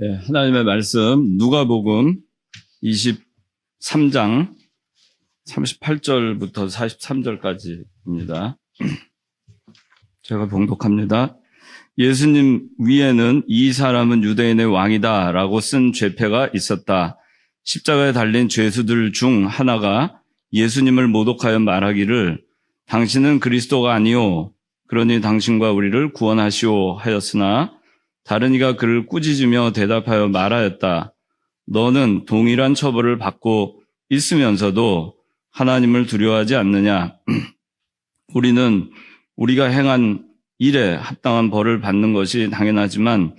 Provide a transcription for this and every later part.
네, 하나님의 말씀 누가복음 23장 38절부터 43절까지입니다. 제가 봉독합니다. 예수님 위에는 이 사람은 유대인의 왕이다 라고 쓴 죄패가 있었다. 십자가에 달린 죄수들 중 하나가 예수님을 모독하여 말하기를 당신은 그리스도가 아니요 그러니 당신과 우리를 구원하시오 하였으나 다른 이가 그를 꾸짖으며 대답하여 말하였다. 너는 동일한 처벌을 받고 있으면서도 하나님을 두려워하지 않느냐? 우리는 우리가 행한 일에 합당한 벌을 받는 것이 당연하지만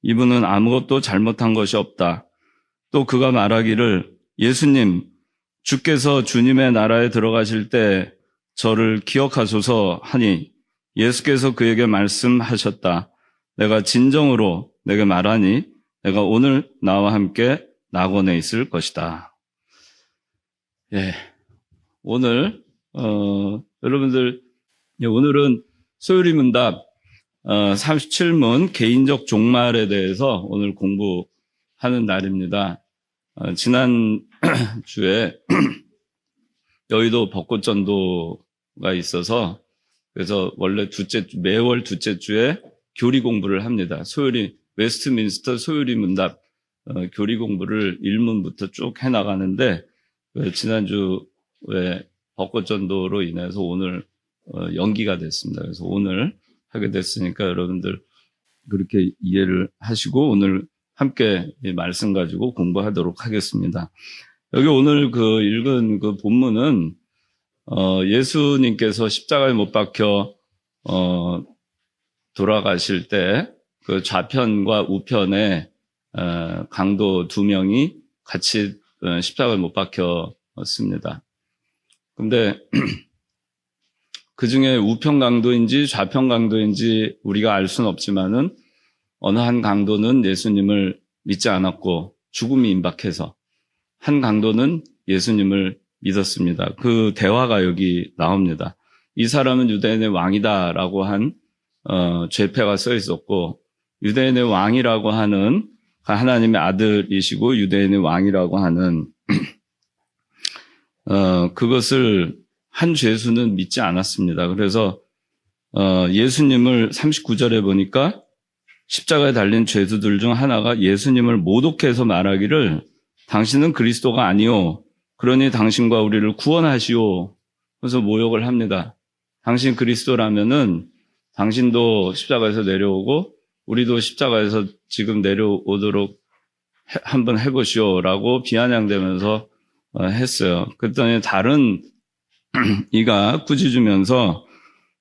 이분은 아무것도 잘못한 것이 없다. 또 그가 말하기를 예수님, 주께서 주님의 나라에 들어가실 때 저를 기억하소서 하니 예수께서 그에게 말씀하셨다. 내가 진정으로 내게 말하니 내가 오늘 나와 함께 낙원에 있을 것이다. 예, 오늘 여러분들 오늘은 소요리 문답 37문 개인적 종말에 대해서 오늘 공부하는 날입니다. 지난 주에 여의도 벚꽃전도가 있어서 그래서 원래 매월 둘째 주에 교리 공부를 합니다. 웨스트민스터 소요리 문답 교리 공부를 1문부터 쭉 해나가는데 지난주에 벚꽃전도로 인해서 오늘 연기가 됐습니다. 그래서 오늘 하게 됐으니까 여러분들 그렇게 이해를 하시고 오늘 함께 이 말씀 가지고 공부하도록 하겠습니다. 여기 오늘 읽은 본문은 예수님께서 십자가에 못 박혀 돌아가실 때 그 좌편과 우편에 강도 2명이 같이 십자가에 못 박혔습니다. 근데 그 중에 우편 강도인지 좌편 강도인지 우리가 알 수는 없지만은 어느 한 강도는 예수님을 믿지 않았고 죽음이 임박해서 한 강도는 예수님을 믿었습니다. 그 대화가 여기 나옵니다. 이 사람은 유대인의 왕이다라고 한 죄패가 써 있었고 유대인의 왕이라고 하는 하나님의 아들이시고 유대인의 왕이라고 하는 그것을 한 죄수는 믿지 않았습니다. 그래서 예수님을 39절에 보니까 십자가에 달린 죄수들 중 하나가 예수님을 모독해서 말하기를 당신은 그리스도가 아니오 그러니 당신과 우리를 구원하시오. 그래서 모욕을 합니다. 당신 그리스도라면은 당신도 십자가에서 내려오고 우리도 십자가에서 지금 내려오도록 한번 해보시오라고 비아냥대면서 했어요. 그랬더니 다른 이가 꾸짖으면서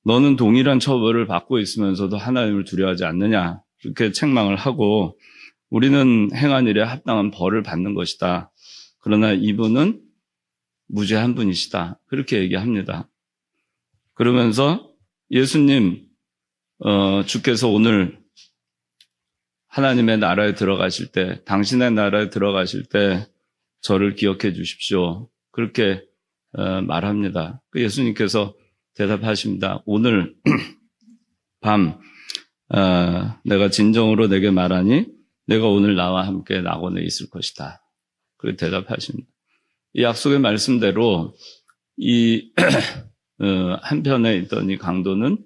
너는 동일한 처벌을 받고 있으면서도 하나님을 두려워하지 않느냐 이렇게 책망을 하고 우리는 행한 일에 합당한 벌을 받는 것이다. 그러나 이분은 무죄한 분이시다. 그렇게 얘기합니다. 그러면서 예수님 주께서 오늘 하나님의 나라에 들어가실 때 당신의 나라에 들어가실 때 저를 기억해 주십시오. 그렇게 말합니다. 예수님께서 대답하십니다. 오늘 밤 내가 진정으로 내게 말하니 내가 오늘 나와 함께 낙원에 있을 것이다. 그렇게 대답하십니다. 이 약속의 말씀대로 이 한편에 있던 이 강도는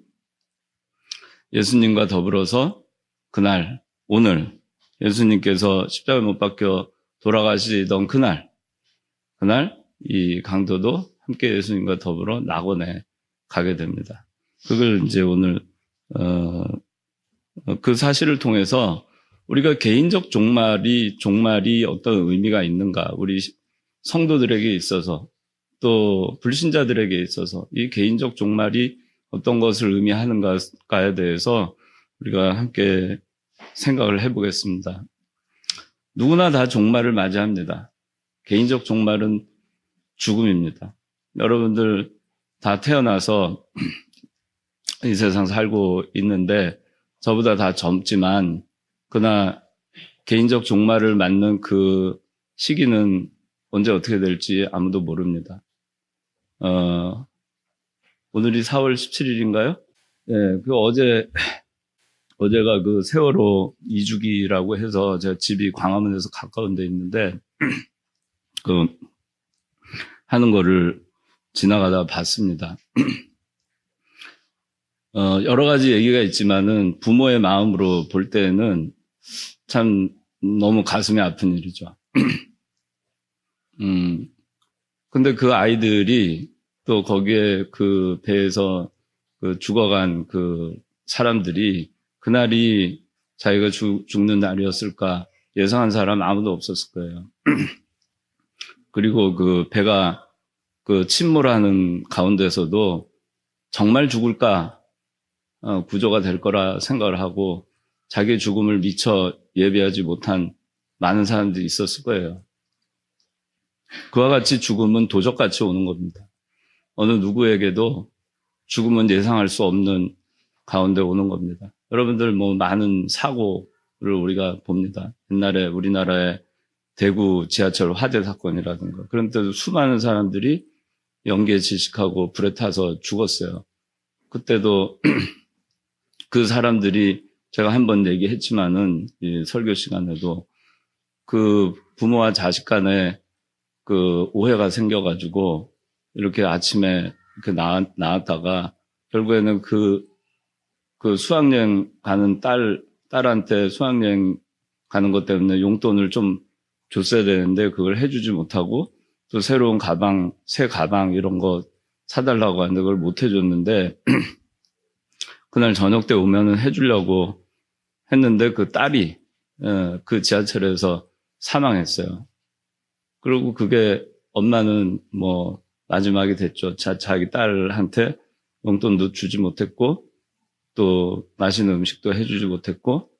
예수님과 더불어서 그날 오늘 예수님께서 십자가에 못 박혀 돌아가시던 그날 이 강도도 함께 예수님과 더불어 낙원에 가게 됩니다. 그걸 이제 오늘 그 사실을 통해서 우리가 개인적 종말이 어떤 의미가 있는가, 우리 성도들에게 있어서 또 불신자들에게 있어서 이 개인적 종말이 어떤 것을 의미하는가에 대해서 우리가 함께 생각을 해보겠습니다. 누구나 다 종말을 맞이합니다. 개인적 종말은 죽음입니다. 여러분들 다 태어나서 이 세상 살고 있는데 저보다 다 젊지만 그러나 개인적 종말을 맞는 그 시기는 언제 어떻게 될지 아무도 모릅니다. 오늘이 4월 17일인가요? 네, 어제 어제가 그 세월호 2주기라고 해서 제가 집이 광화문에서 가까운 데 있는데 그 하는 거를 지나가다 봤습니다. 여러 가지 얘기가 있지만은 부모의 마음으로 볼 때는 참 너무 가슴이 아픈 일이죠. 근데 그 아이들이 또 거기에 그 배에서 그 죽어간 그 사람들이 그날이 자기가 죽는 날이었을까 예상한 사람 아무도 없었을 거예요. 그리고 그 배가 그 침몰하는 가운데서도 정말 죽을까 구조가 될 거라 생각을 하고 자기의 죽음을 미처 예비하지 못한 많은 사람들이 있었을 거예요. 그와 같이 죽음은 도적같이 오는 겁니다. 어느 누구에게도 죽음은 예상할 수 없는 가운데 오는 겁니다. 여러분들 뭐 많은 사고를 우리가 봅니다. 옛날에 우리나라의 대구 지하철 화재 사건이라든가 그런 때도 수많은 사람들이 연기에 질식하고 불에 타서 죽었어요. 그때도 그 사람들이 제가 한번 얘기했지만은 이 설교 시간에도 그 부모와 자식 간에 그 오해가 생겨가지고 이렇게 아침에 이렇게 나왔다가 결국에는 그 수학여행 가는 딸한테 수학여행 가는 것 때문에 용돈을 좀 줬어야 되는데 그걸 해주지 못하고 또 새로운 가방, 새 가방 이런 거 사달라고 하는데 그걸 못 해줬는데 그날 저녁 때 오면은 해주려고 했는데 그 딸이 그 지하철에서 사망했어요. 그리고 그게 엄마는 뭐 마지막이 됐죠. 자기 딸한테 용돈도 주지 못했고 또 맛있는 음식도 해주지 못했고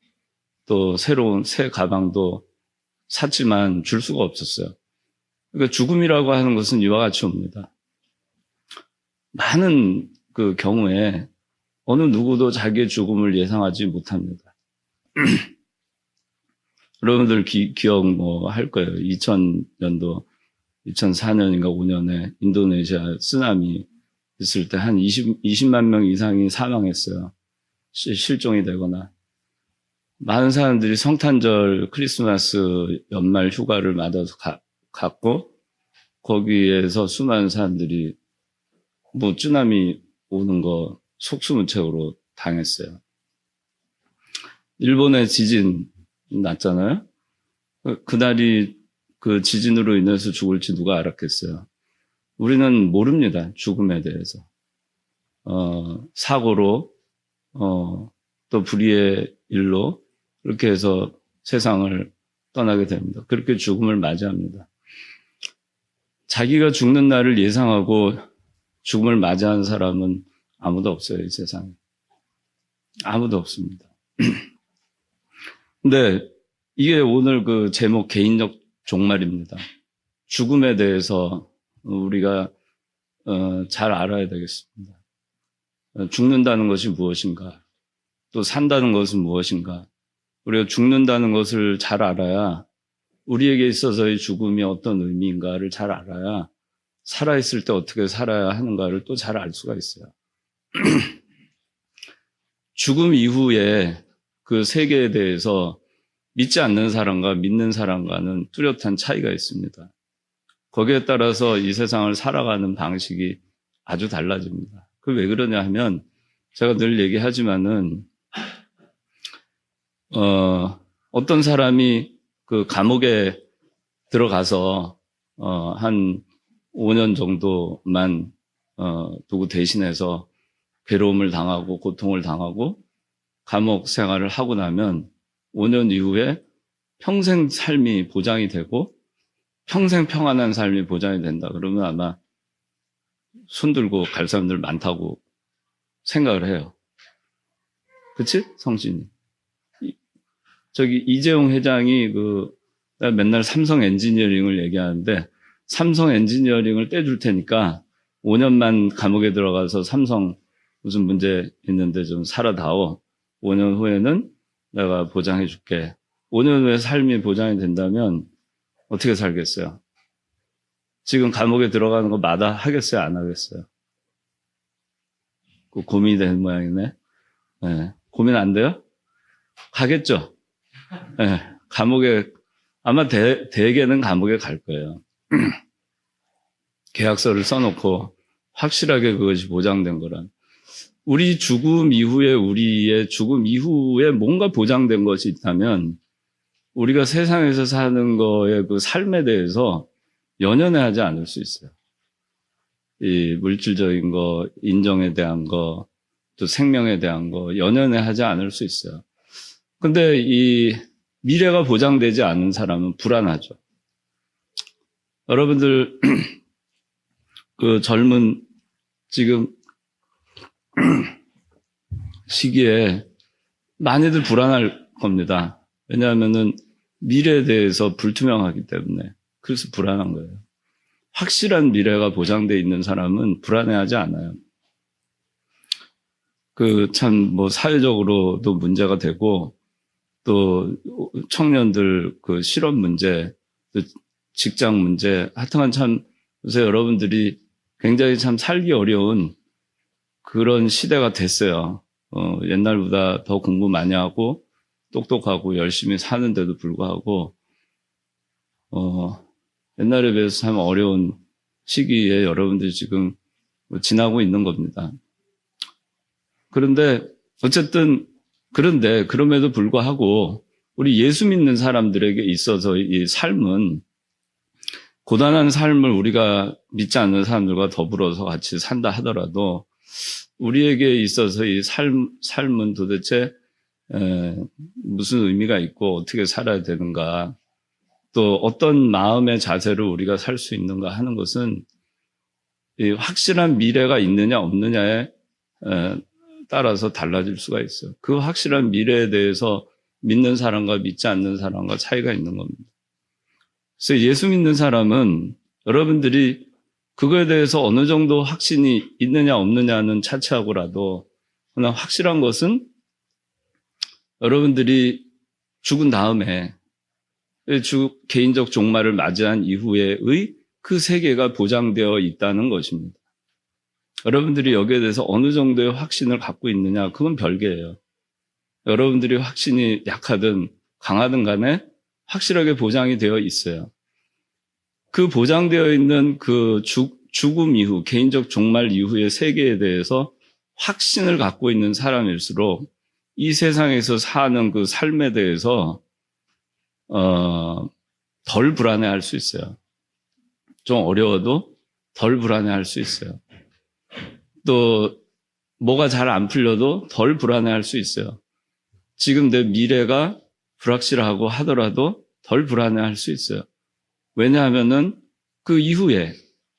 또 새로운 새 가방도 샀지만 줄 수가 없었어요. 그러니까 죽음이라고 하는 것은 이와 같이 옵니다. 많은 그 경우에 어느 누구도 자기의 죽음을 예상하지 못합니다. 여러분들 기억 뭐 할 거예요. 2000년도, 2004년인가 5년에 인도네시아 쓰나미 있을 때 한 20만 명 이상이 사망했어요. 실종이 되거나. 많은 사람들이 성탄절, 크리스마스, 연말 휴가를 맞아서 갔고, 거기에서 수많은 사람들이 뭐 쓰나미 오는 거 속수무책으로 당했어요. 일본에 지진 났잖아요. 그날이 그 지진으로 인해서 죽을지 누가 알았겠어요. 우리는 모릅니다. 죽음에 대해서. 사고로, 또 불의의 일로 그렇게 해서 세상을 떠나게 됩니다. 그렇게 죽음을 맞이합니다. 자기가 죽는 날을 예상하고 죽음을 맞이하는 사람은 아무도 없어요, 이 세상에. 아무도 없습니다. 근데 이게 오늘 그 제목 개인적 종말입니다. 죽음에 대해서 우리가 잘 알아야 되겠습니다. 죽는다는 것이 무엇인가? 또 산다는 것은 무엇인가? 우리가 죽는다는 것을 잘 알아야 우리에게 있어서의 죽음이 어떤 의미인가를 잘 알아야 살아있을 때 어떻게 살아야 하는가를 또 잘 알 수가 있어요. 죽음 이후에 그 세계에 대해서 믿지 않는 사람과 믿는 사람과는 뚜렷한 차이가 있습니다. 거기에 따라서 이 세상을 살아가는 방식이 아주 달라집니다. 그게 왜 그러냐 하면 제가 늘 얘기하지만은 어떤 사람이 그 감옥에 들어가서 한 5년 정도만 누구 대신해서 괴로움을 당하고 고통을 당하고 감옥 생활을 하고 나면 5년 이후에 평생 삶이 보장이 되고 평생 평안한 삶이 보장이 된다. 그러면 아마 손들고 갈 사람들 많다고 생각을 해요. 그치? 성진이. 저기 이재용 회장이 맨날 삼성 엔지니어링을 얘기하는데 삼성 엔지니어링을 떼줄 테니까 5년만 감옥에 들어가서 삼성 무슨 문제 있는데 좀 살아다오. 5년 후에는 내가 보장해 줄게. 5년 후에 삶이 보장이 된다면 어떻게 살겠어요? 지금 감옥에 들어가는 거 마다하겠어요? 안 하겠어요? 고민이 되는 모양이네. 네. 고민 안 돼요? 가겠죠. 예, 감옥에, 아마 대개는 감옥에 갈 거예요. 계약서를 써놓고 확실하게 그것이 보장된 거란. 우리의 죽음 이후에 뭔가 보장된 것이 있다면 우리가 세상에서 사는 거의 그 삶에 대해서 연연해하지 않을 수 있어요. 이 물질적인 거, 인정에 대한 거, 또 생명에 대한 거 연연해하지 않을 수 있어요. 근데 이 미래가 보장되지 않은 사람은 불안하죠. 여러분들 그 젊은 지금 시기에 많이들 불안할 겁니다. 왜냐하면은 미래에 대해서 불투명하기 때문에. 그래서 불안한 거예요. 확실한 미래가 보장되어 있는 사람은 불안해하지 않아요. 사회적으로도 문제가 되고, 또 청년들 그 실업 문제, 또 직장 문제, 하여튼 요새 여러분들이 굉장히 살기 어려운 그런 시대가 됐어요. 옛날보다 더 공부 많이 하고, 똑똑하고 열심히 사는데도 불구하고, 옛날에 비해서 참 어려운 시기에 여러분들이 지금 지나고 있는 겁니다. 그런데 그럼에도 불구하고 우리 예수 믿는 사람들에게 있어서 이 삶은 고단한 삶을 우리가 믿지 않는 사람들과 더불어서 같이 산다 하더라도 우리에게 있어서 이 삶은 도대체 무슨 의미가 있고 어떻게 살아야 되는가, 또 어떤 마음의 자세로 우리가 살 수 있는가 하는 것은 이 확실한 미래가 있느냐 없느냐에 따라서 달라질 수가 있어요. 그 확실한 미래에 대해서 믿는 사람과 믿지 않는 사람과 차이가 있는 겁니다. 그래서 예수 믿는 사람은 여러분들이 그거에 대해서 어느 정도 확신이 있느냐 없느냐는 차치하고라도 그러나 확실한 것은 여러분들이 죽은 다음에 개인적 종말을 맞이한 이후에의 그 세계가 보장되어 있다는 것입니다. 여러분들이 여기에 대해서 어느 정도의 확신을 갖고 있느냐, 그건 별개예요. 여러분들이 확신이 약하든 강하든 간에 확실하게 보장이 되어 있어요. 그 보장되어 있는 그 죽음 이후, 개인적 종말 이후의 세계에 대해서 확신을 갖고 있는 사람일수록 이 세상에서 사는 그 삶에 대해서 덜 불안해할 수 있어요. 좀 어려워도 덜 불안해할 수 있어요. 또 뭐가 잘 안 풀려도 덜 불안해할 수 있어요. 지금 내 미래가 불확실하고 하더라도 덜 불안해할 수 있어요. 왜냐하면은 그 이후에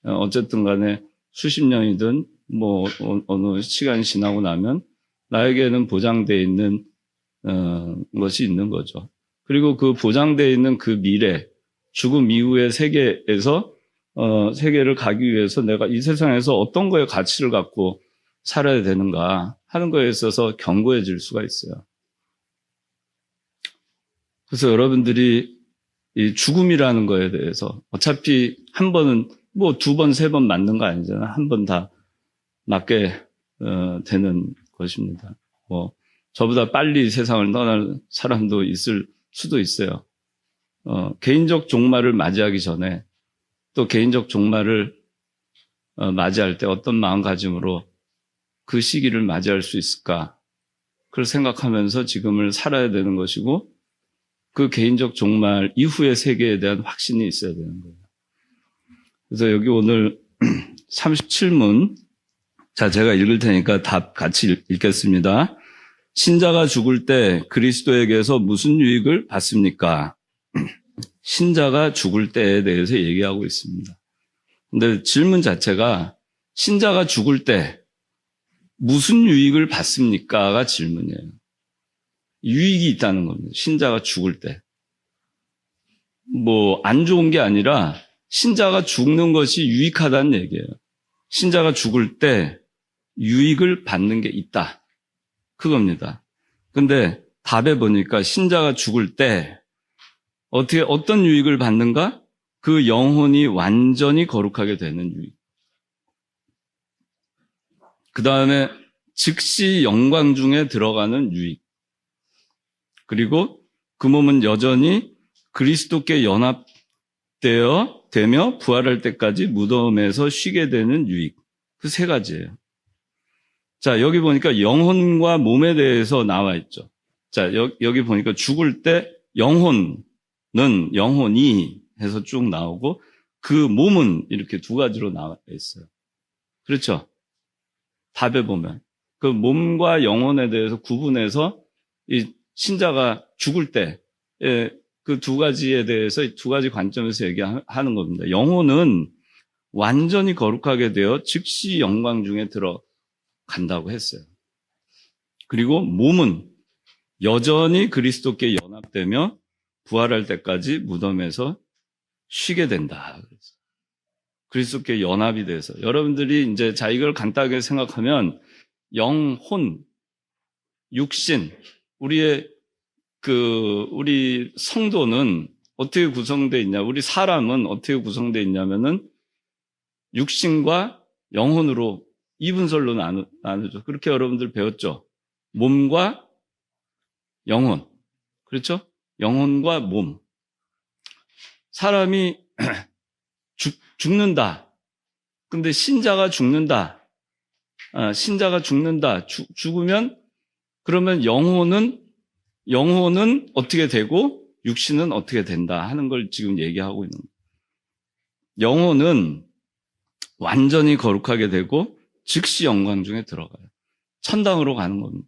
어쨌든 간에 수십 년이든 어느 시간이 지나고 나면 나에게는 보장되어 있는 것이 있는 거죠. 그리고 그 보장되어 있는 그 미래, 죽음 이후의 세계에서 세계를 가기 위해서 내가 이 세상에서 어떤 거에 가치를 갖고 살아야 되는가 하는 거에 있어서 견고해질 수가 있어요. 그래서 여러분들이 이 죽음이라는 거에 대해서 어차피 한 번은 두 번, 세 번 맞는 거 아니잖아요. 한 번 다 맞게 되는 것입니다. 저보다 빨리 세상을 떠날 사람도 있을 수도 있어요. 개인적 종말을 맞이하기 전에 또 개인적 종말을 맞이할 때 어떤 마음가짐으로 그 시기를 맞이할 수 있을까? 그걸 생각하면서 지금을 살아야 되는 것이고 그 개인적 종말 이후의 세계에 대한 확신이 있어야 되는 거예요. 그래서 여기 오늘 37문, 자, 제가 읽을 테니까 답 같이 읽겠습니다. 신자가 죽을 때 그리스도에게서 무슨 유익을 받습니까? 신자가 죽을 때에 대해서 얘기하고 있습니다. 근데 질문 자체가 신자가 죽을 때 무슨 유익을 받습니까가 질문이에요. 유익이 있다는 겁니다. 신자가 죽을 때. 안 좋은 게 아니라 신자가 죽는 것이 유익하다는 얘기예요. 신자가 죽을 때 유익을 받는 게 있다. 그겁니다. 근데 답에 보니까 신자가 죽을 때 어떤 유익을 받는가? 그 영혼이 완전히 거룩하게 되는 유익. 그 다음에 즉시 영광 중에 들어가는 유익. 그리고 그 몸은 여전히 그리스도께 되며 부활할 때까지 무덤에서 쉬게 되는 유익. 그 세 가지예요. 자, 여기 보니까 영혼과 몸에 대해서 나와 있죠. 자, 여기 보니까 죽을 때 영혼이 해서 쭉 나오고 그 몸은 이렇게 두 가지로 나와 있어요. 그렇죠? 답에 보면 그 몸과 영혼에 대해서 구분해서 이 신자가 죽을 때 그 두 가지에 대해서 두 가지 관점에서 얘기하는 겁니다. 영혼은 완전히 거룩하게 되어 즉시 영광 중에 들어간다고 했어요. 그리고 몸은 여전히 그리스도께 연합되며 부활할 때까지 무덤에서 쉬게 된다. 그리스도께 연합이 돼서 여러분들이 이제 자 이걸 간단하게 생각하면 영혼, 육신, 우리 성도는 어떻게 구성되어 있냐? 우리 사람은 어떻게 구성되어 있냐면은 육신과 영혼으로 이분설로 나누죠. 그렇게 여러분들 배웠죠. 몸과 영혼. 그렇죠? 영혼과 몸. 사람이 죽는다. 근데 신자가 죽는다. 죽으면 그러면 영혼은 어떻게 되고 육신은 어떻게 된다 하는 걸 지금 얘기하고 있는 거예요. 영혼은 완전히 거룩하게 되고 즉시 영광 중에 들어가요. 천당으로 가는 겁니다.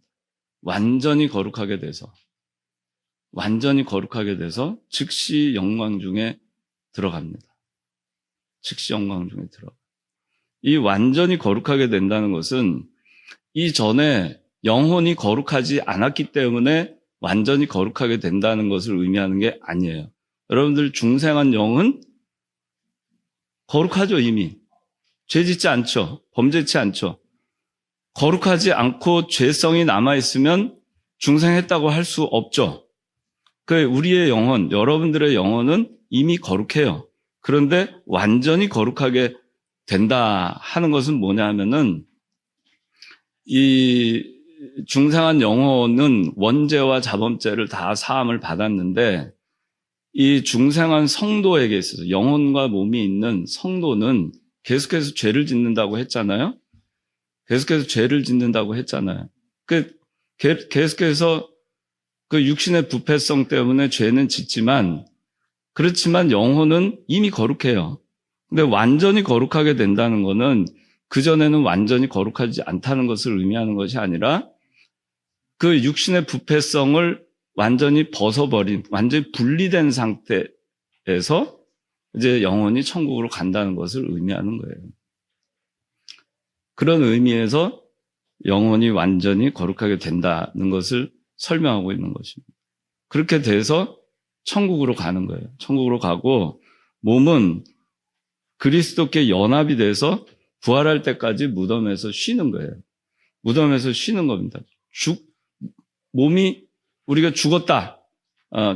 완전히 거룩하게 돼서 즉시 영광 중에 들어갑니다. 즉시 영광 중에 들어가요. 이 완전히 거룩하게 된다는 것은 이전에 영혼이 거룩하지 않았기 때문에 완전히 거룩하게 된다는 것을 의미하는 게 아니에요. 여러분들 중생한 영은 거룩하죠, 이미. 죄짓지 않죠. 범죄치 않죠. 거룩하지 않고 죄성이 남아있으면 중생했다고 할 수 없죠. 우리의 영혼, 여러분들의 영혼은 이미 거룩해요. 그런데 완전히 거룩하게 된다 하는 것은 뭐냐 하면은 이 중생한 영혼은 원죄와 자범죄를 다 사함을 받았는데 이 중생한 성도에게 있어서 영혼과 몸이 있는 성도는 계속해서 죄를 짓는다고 했잖아요. 계속해서 그 육신의 부패성 때문에 죄는 짓지만 그렇지만 영혼은 이미 거룩해요. 근데 완전히 거룩하게 된다는 것은 그전에는 완전히 거룩하지 않다는 것을 의미하는 것이 아니라 그 육신의 부패성을 완전히 벗어버린, 완전히 분리된 상태에서 이제 영혼이 천국으로 간다는 것을 의미하는 거예요. 그런 의미에서 영혼이 완전히 거룩하게 된다는 것을 설명하고 있는 것입니다. 그렇게 돼서 천국으로 가는 거예요. 천국으로 가고 몸은 그리스도께 연합이 돼서 부활할 때까지 무덤에서 쉬는 거예요. 무덤에서 쉬는 겁니다. 몸이 우리가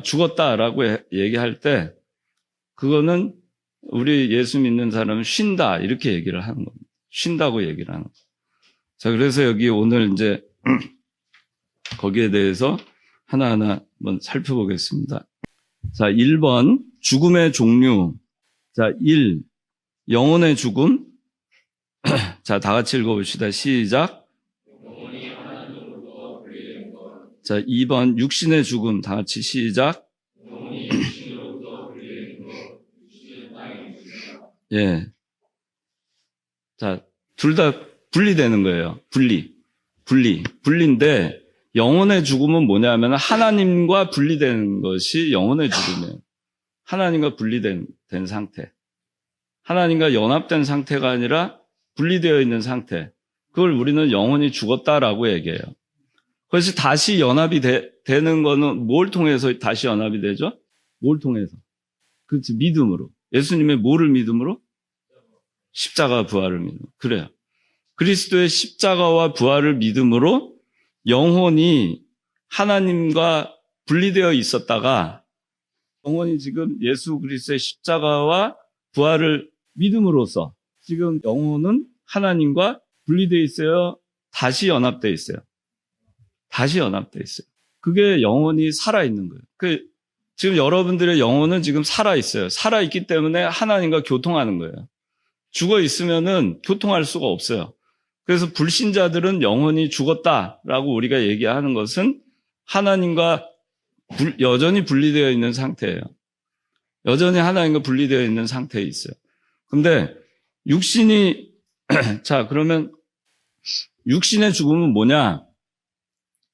죽었다라고 얘기할 때 그거는 우리 예수 믿는 사람은 쉰다 이렇게 얘기를 하는 겁니다. 쉰다고 얘기를 하는 거예요. 자, 그래서 여기 오늘 이제 거기에 대해서 하나하나 한번 살펴보겠습니다. 자, 1번 죽음의 종류. 자, 1. 영혼의 죽음. 자, 다 같이 읽어봅시다. 시작. 자, 2번 육신의 죽음. 다 같이 시작. 예. 자, 둘 다 분리되는 거예요. 분리인데 영혼의 죽음은 뭐냐면 하나님과 분리되는 것이 영혼의 죽음이에요. 하나님과 분리된 상태. 하나님과 연합된 상태가 아니라 분리되어 있는 상태. 그걸 우리는 영혼이 죽었다라고 얘기해요. 그래서 다시 연합이 되는 거는 뭘 통해서 다시 연합이 되죠? 뭘 통해서? 그렇지, 믿음으로. 예수님의 뭐를 믿음으로? 십자가 부활을 믿음. 그래요. 그리스도의 십자가와 부활을 믿음으로 영혼이 하나님과 분리되어 있었다가 영혼이 지금 예수 그리스도의 십자가와 부활을 믿음으로써 지금 영혼은 하나님과 분리되어 있어요. 다시 연합되어 있어요. 다시 연합되어 있어요. 그게 영혼이 살아있는 거예요. 지금 여러분들의 영혼은 지금 살아있어요. 살아있기 때문에 하나님과 교통하는 거예요. 죽어 있으면은 교통할 수가 없어요. 그래서 불신자들은 영혼이 죽었다라고 우리가 얘기하는 것은 하나님과 여전히 분리되어 있는 상태예요. 여전히 하나님과 분리되어 있는 상태에 있어요. 근데 육신이 자, 그러면 육신의 죽음은 뭐냐?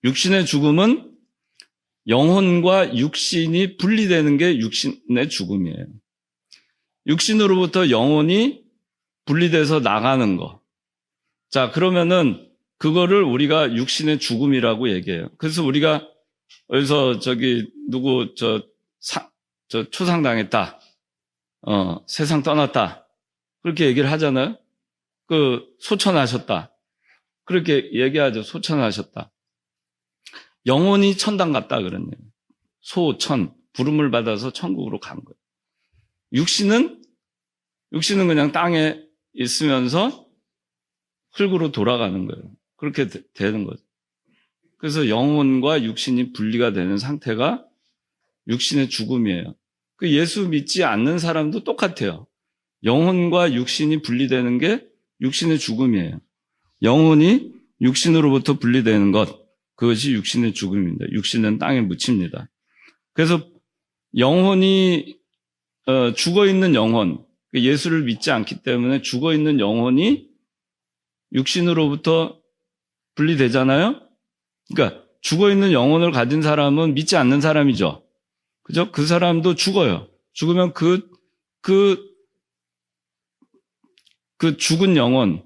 육신의 죽음은 영혼과 육신이 분리되는 게 육신의 죽음이에요. 육신으로부터 영혼이 분리돼서 나가는 거. 자, 그러면은 그거를 우리가 육신의 죽음이라고 얘기해요. 그래서 우리가 여기서 누구 초상당했다. 세상 떠났다. 그렇게 얘기를 하잖아요. 소천하셨다. 그렇게 얘기하죠. 소천하셨다. 영혼이 천당 갔다 그러네요. 소천, 부름을 받아서 천국으로 간 거예요. 육신은 그냥 땅에 있으면서 흙으로 돌아가는 거예요. 그렇게 되는 거죠. 그래서 영혼과 육신이 분리가 되는 상태가 육신의 죽음이에요. 예수 믿지 않는 사람도 똑같아요. 영혼과 육신이 분리되는 게 육신의 죽음이에요. 영혼이 육신으로부터 분리되는 것, 그것이 육신의 죽음입니다. 육신은 땅에 묻힙니다. 그래서 영혼이 죽어있는 영혼, 예수를 믿지 않기 때문에 죽어있는 영혼이 육신으로부터 분리되잖아요. 그러니까 죽어있는 영혼을 가진 사람은 믿지 않는 사람이죠. 그죠? 그 사람도 죽어요. 죽으면 그 죽은 영혼,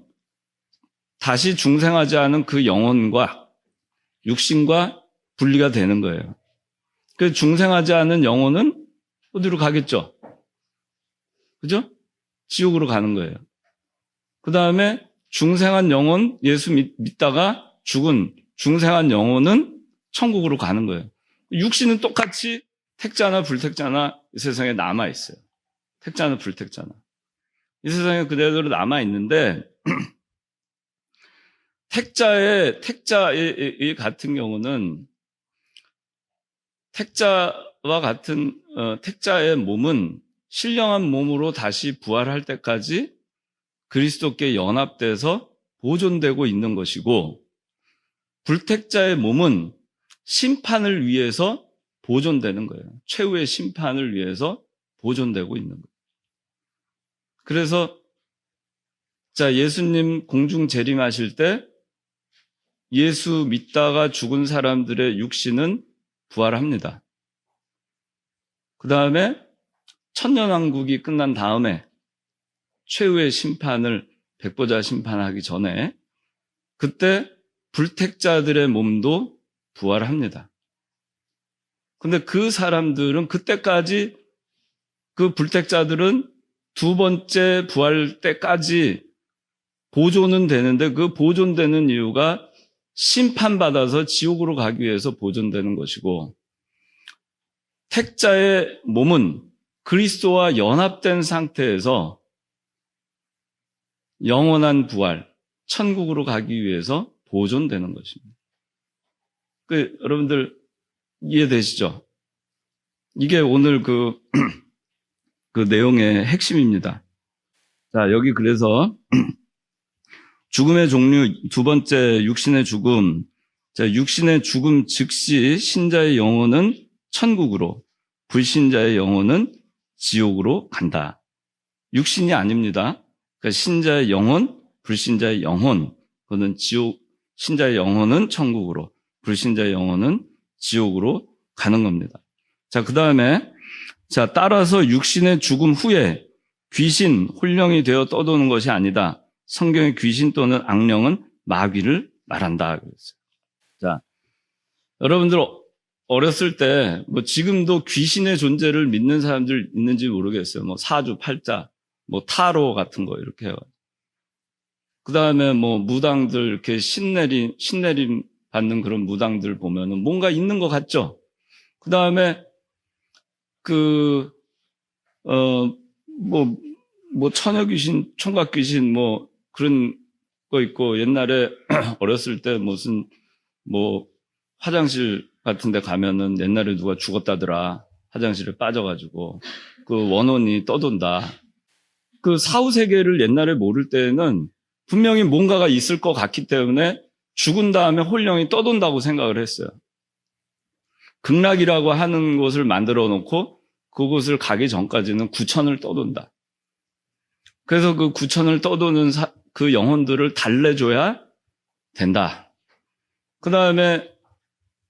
다시 중생하지 않은 그 영혼과 육신과 분리가 되는 거예요. 그 중생하지 않은 영혼은 어디로 가겠죠? 그죠? 지옥으로 가는 거예요. 그 다음에 중생한 영혼, 예수 믿다가 죽은 중생한 영혼은 천국으로 가는 거예요. 육신은 똑같이 택자나 불택자나 이 세상에 남아있어요. 택자나 불택자나. 이 세상에 그대로 남아있는데, 택자의 같은 경우는, 택자와 같은, 택자의 몸은 신령한 몸으로 다시 부활할 때까지 그리스도께 연합돼서 보존되고 있는 것이고, 불택자의 몸은 심판을 위해서 보존되는 거예요. 최후의 심판을 위해서 보존되고 있는 거예요. 그래서 예수님 공중 재림하실 때 예수 믿다가 죽은 사람들의 육신은 부활합니다. 그 다음에 천년왕국이 끝난 다음에 최후의 심판을 백보자 심판하기 전에 그때 불택자들의 몸도 부활합니다. 근데 그 사람들은 그때까지 그 불택자들은 두 번째 부활 때까지 보존은 되는데 그 보존되는 이유가 심판받아서 지옥으로 가기 위해서 보존되는 것이고 택자의 몸은 그리스도와 연합된 상태에서 영원한 부활, 천국으로 가기 위해서 보존되는 것입니다. 여러분들 이해되시죠? 이게 오늘 그 내용의 핵심입니다. 자, 여기 그래서 죽음의 종류 두 번째 육신의 죽음. 자, 육신의 죽음 즉시 신자의 영혼은 천국으로, 불신자의 영혼은 지옥으로 간다. 육신이 아닙니다. 그러니까 신자의 영혼, 불신자의 영혼, 그거는 신자의 영혼은 천국으로, 불신자의 영혼은 지옥으로 가는 겁니다. 자, 그 다음에, 따라서 육신의 죽음 후에 귀신, 혼령이 되어 떠도는 것이 아니다. 성경의 귀신 또는 악령은 마귀를 말한다. 그랬어요. 자, 여러분들 어렸을 때, 지금도 귀신의 존재를 믿는 사람들 있는지 모르겠어요. 사주, 팔자, 타로 같은 거 이렇게 해요. 그 다음에 무당들 이렇게 신내림 받는 그런 무당들 보면은 뭔가 있는 것 같죠? 그 다음에 처녀 귀신, 총각 귀신 그런 거 있고 옛날에 어렸을 때 화장실 같은 데 가면은 옛날에 누가 죽었다더라. 화장실에 빠져가지고. 그 원혼이 떠돈다. 그 사후세계를 옛날에 모를 때는 분명히 뭔가가 있을 것 같기 때문에 죽은 다음에 홀령이 떠돈다고 생각을 했어요. 극락이라고 하는 곳을 만들어 놓고 그곳을 가기 전까지는 구천을 떠돈다. 그래서 그 구천을 떠도는 그 영혼들을 달래줘야 된다. 그 다음에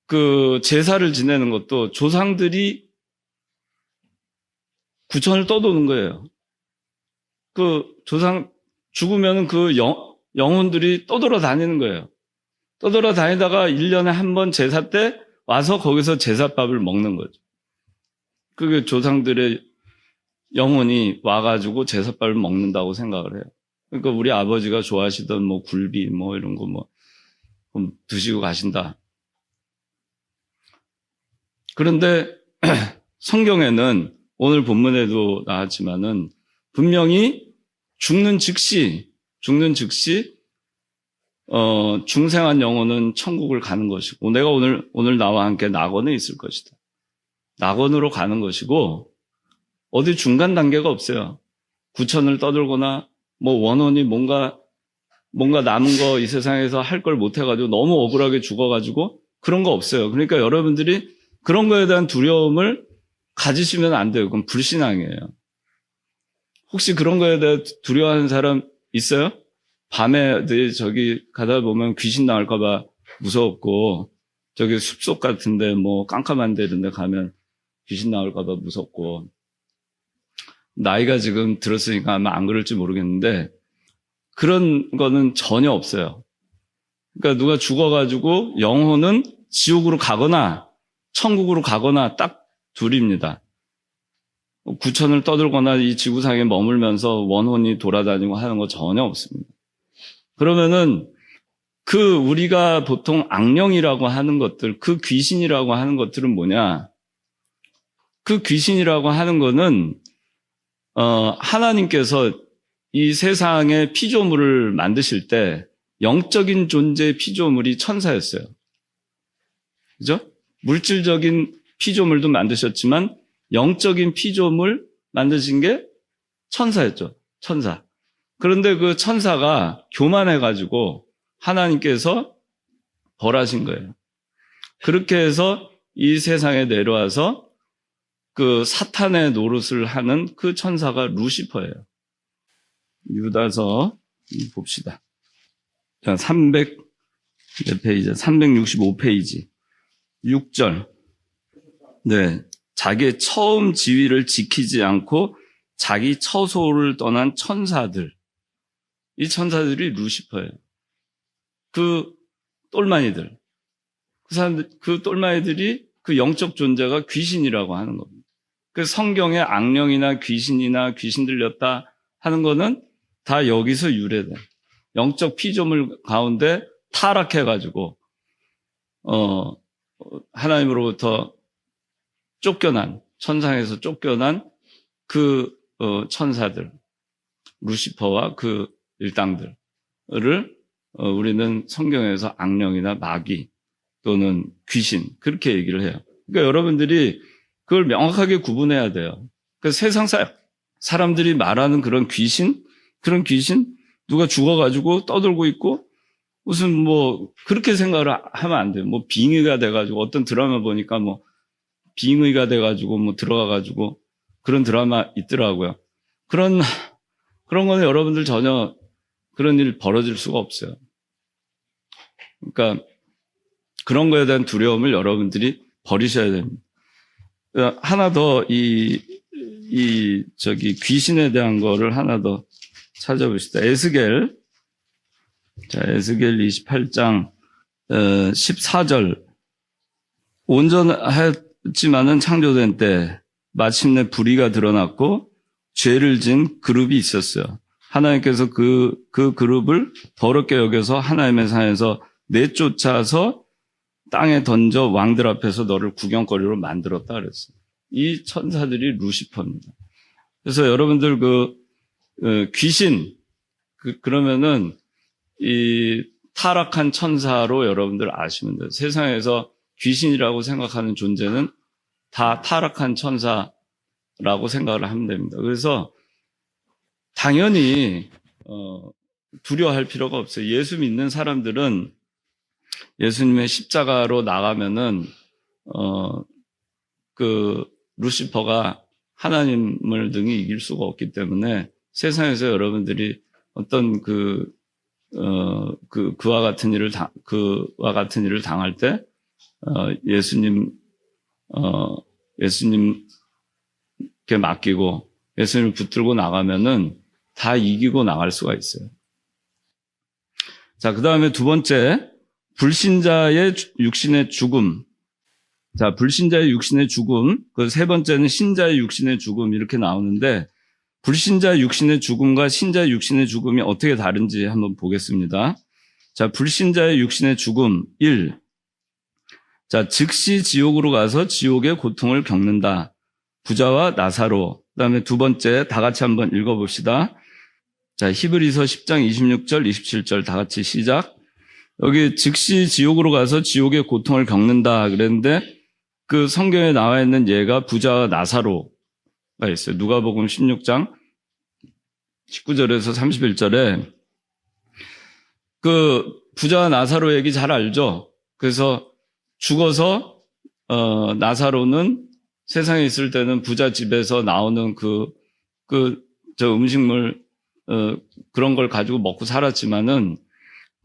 그 제사를 지내는 것도 조상들이 구천을 떠도는 거예요. 그 조상 죽으면 그 영혼들이 떠돌아다니는 거예요. 떠돌아다니다가 1년에 한 번 제사 때 와서 거기서 제사밥을 먹는 거죠. 그게 조상들의 영혼이 와가지고 제사밥을 먹는다고 생각을 해요. 그러니까 우리 아버지가 좋아하시던 뭐 굴비 뭐 이런 거 뭐 드시고 가신다. 그런데 성경에는 오늘 본문에도 나왔지만은 분명히 죽는 즉시 중생한 영혼은 천국을 가는 것이고 내가 오늘 나와 함께 낙원에 있을 것이다. 낙원으로 가는 것이고 어디 중간 단계가 없어요. 구천을 떠들거나 뭐 원혼이 뭔가 남은 거 이 세상에서 할 걸 못해가지고 너무 억울하게 죽어가지고 그런 거 없어요. 그러니까 여러분들이 그런 거에 대한 두려움을 가지시면 안 돼요. 그건 불신앙이에요. 혹시 그런 거에 대해 두려워하는 사람 있어요? 밤에 저기 가다 보면 귀신 나올까봐 무섭고 저기 숲속 같은데 뭐 깜깜한 데 이런 데 가면 귀신 나올까봐 무섭고 나이가 지금 들었으니까 아마 안 그럴지 모르겠는데 그런 거는 전혀 없어요. 그러니까 누가 죽어가지고 영혼은 지옥으로 가거나 천국으로 가거나 딱 둘입니다. 구천을 떠들거나 이 지구상에 머물면서 원혼이 돌아다니고 하는 거 전혀 없습니다. 그러면은 그 우리가 보통 악령이라고 하는 것들, 그 귀신이라고 하는 것들은 뭐냐? 그 귀신이라고 하는 거는 하나님께서 이 세상의 피조물을 만드실 때 영적인 존재의 피조물이 천사였어요. 그죠? 물질적인 피조물도 만드셨지만 영적인 피조물 만드신 게 천사였죠. 천사. 그런데 그 천사가 교만해가지고 하나님께서 벌하신 거예요. 그렇게 해서 이 세상에 내려와서 그 사탄의 노릇을 하는 그 천사가 루시퍼예요. 유다서 봅시다. 자, 365페이지. 6절. 네. 자기의 처음 지위를 지키지 않고 자기 처소를 떠난 천사들. 이 천사들이 루시퍼예요. 그 똘마니들. 그 똘마니들이 그 영적 존재가 귀신이라고 하는 겁니다. 그 성경에 악령이나 귀신이나 귀신 들렸다 하는 거는 다 여기서 유래돼. 영적 피조물 가운데 타락해가지고, 하나님으로부터 쫓겨난, 천상에서 쫓겨난 그, 천사들, 루시퍼와 그 일당들을, 우리는 성경에서 악령이나 마귀 또는 귀신, 그렇게 얘기를 해요. 그러니까 여러분들이 그걸 명확하게 구분해야 돼요. 그러니까 세상 사람들이 말하는 그런 귀신, 누가 죽어가지고 떠들고 있고, 무슨 뭐, 그렇게 생각을 하면 안 돼요. 뭐, 빙의가 돼가지고, 어떤 드라마 보니까 뭐, 빙의가 돼가지고, 뭐, 들어가가지고, 그런 드라마 있더라고요. 그런 거는 여러분들 전혀 그런 일 벌어질 수가 없어요. 그러니까, 그런 거에 대한 두려움을 여러분들이 버리셔야 됩니다. 하나 더, 귀신에 대한 거를 하나 더 찾아봅시다. 에스겔 28장 14절. 온전했지만은 창조된 때 마침내 불의가 드러났고 죄를 진 그룹이 있었어요. 하나님께서 그 그룹을 더럽게 여겨서 하나님의 산에서 내쫓아서 땅에 던져 왕들 앞에서 너를 구경거리로 만들었다 그랬어요. 이 천사들이 루시퍼입니다. 그래서 여러분들 귀신, 그러면은 이 타락한 천사로 여러분들 아시면 돼요. 세상에서 귀신이라고 생각하는 존재는 다 타락한 천사라고 생각을 하면 됩니다. 그래서 당연히 두려워할 필요가 없어요. 예수 믿는 사람들은 예수님의 십자가로 나가면은 그 루시퍼가 하나님을 능히 이길 수가 없기 때문에 세상에서 여러분들이 어떤 그와 같은 일을 당할 때 예수님께 맡기고 예수님을 붙들고 나가면은 다 이기고 나갈 수가 있어요. 자, 그 다음에 두 번째, 불신자의 육신의 죽음. 자, 불신자의 육신의 죽음. 그 세 번째는 신자의 육신의 죽음 이렇게 나오는데 불신자의 육신의 죽음과 신자의 육신의 죽음이 어떻게 다른지 한번 보겠습니다. 자, 불신자의 육신의 죽음 1. 자, 즉시 지옥으로 가서 지옥의 고통을 겪는다. 부자와 나사로. 그다음에 두 번째 다 같이 한번 읽어봅시다. 자, 히브리서 10장 26절, 27절 다 같이 시작. 여기 즉시 지옥으로 가서 지옥의 고통을 겪는다 그랬는데 그 성경에 나와 있는 예가 부자와 나사로가 있어요. 누가복음 16장 19절에서 31절에 그 부자와 나사로 얘기 잘 알죠? 그래서 죽어서 나사로는 세상에 있을 때는 부자 집에서 나오는 저 음식물 그런 걸 가지고 먹고 살았지만은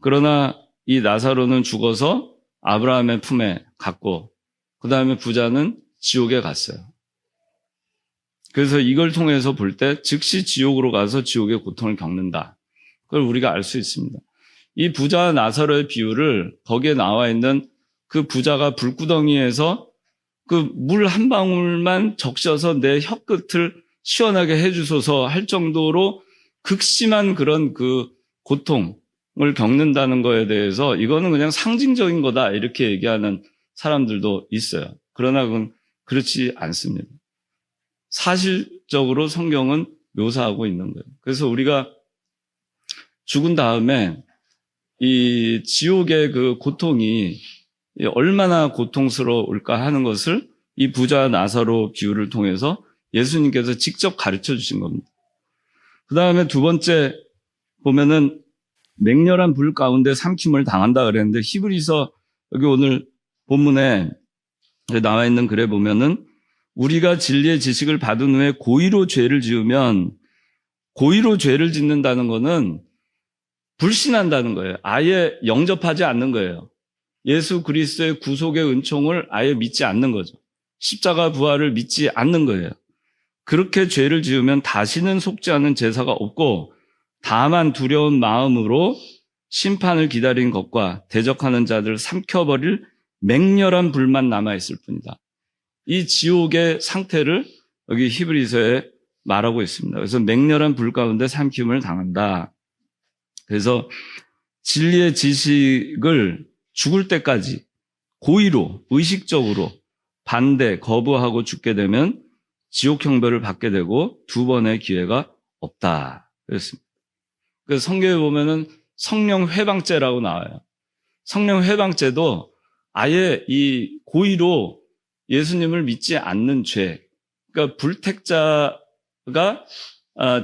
그러나 이 나사로는 죽어서 아브라함의 품에 갔고 그 다음에 부자는 지옥에 갔어요. 그래서 이걸 통해서 볼 때 즉시 지옥으로 가서 지옥의 고통을 겪는다. 그걸 우리가 알 수 있습니다. 이 부자와 나사로의 비유를 거기에 나와 있는 그 부자가 불구덩이에서 그 물 한 방울만 적셔서 내 혀끝을 시원하게 해주소서 할 정도로 극심한 그런 그 고통을 겪는다는 거에 대해서 이거는 그냥 상징적인 거다 이렇게 얘기하는 사람들도 있어요. 그러나 그건 그렇지 않습니다. 사실적으로 성경은 묘사하고 있는 거예요. 그래서 우리가 죽은 다음에 이 지옥의 그 고통이 얼마나 고통스러울까 하는 것을 이 부자 나사로 비유를 통해서 예수님께서 직접 가르쳐 주신 겁니다. 그 다음에 두 번째 보면은 맹렬한 불 가운데 삼킴을 당한다 그랬는데 히브리서 여기 오늘 본문에 나와 있는 글에 보면은 우리가 진리의 지식을 받은 후에 고의로 죄를 지으면 고의로 죄를 짓는다는 거는 불신한다는 거예요. 아예 영접하지 않는 거예요. 예수 그리스도의 구속의 은총을 아예 믿지 않는 거죠. 십자가 부활을 믿지 않는 거예요. 그렇게 죄를 지으면 다시는 속지 않은 제사가 없고 다만 두려운 마음으로 심판을 기다린 것과 대적하는 자들을 삼켜버릴 맹렬한 불만 남아있을 뿐이다. 이 지옥의 상태를 여기 히브리서에 말하고 있습니다. 그래서 맹렬한 불 가운데 삼킴을 당한다. 그래서 진리의 지식을 죽을 때까지 고의로 의식적으로 반대 거부하고 죽게 되면 지옥 형벌을 받게 되고 두 번의 기회가 없다. 그렇습니다. 그래서 성경에 보면은 성령 회방죄라고 나와요. 성령 회방죄도 아예 이 고의로 예수님을 믿지 않는 죄, 그러니까 불택자가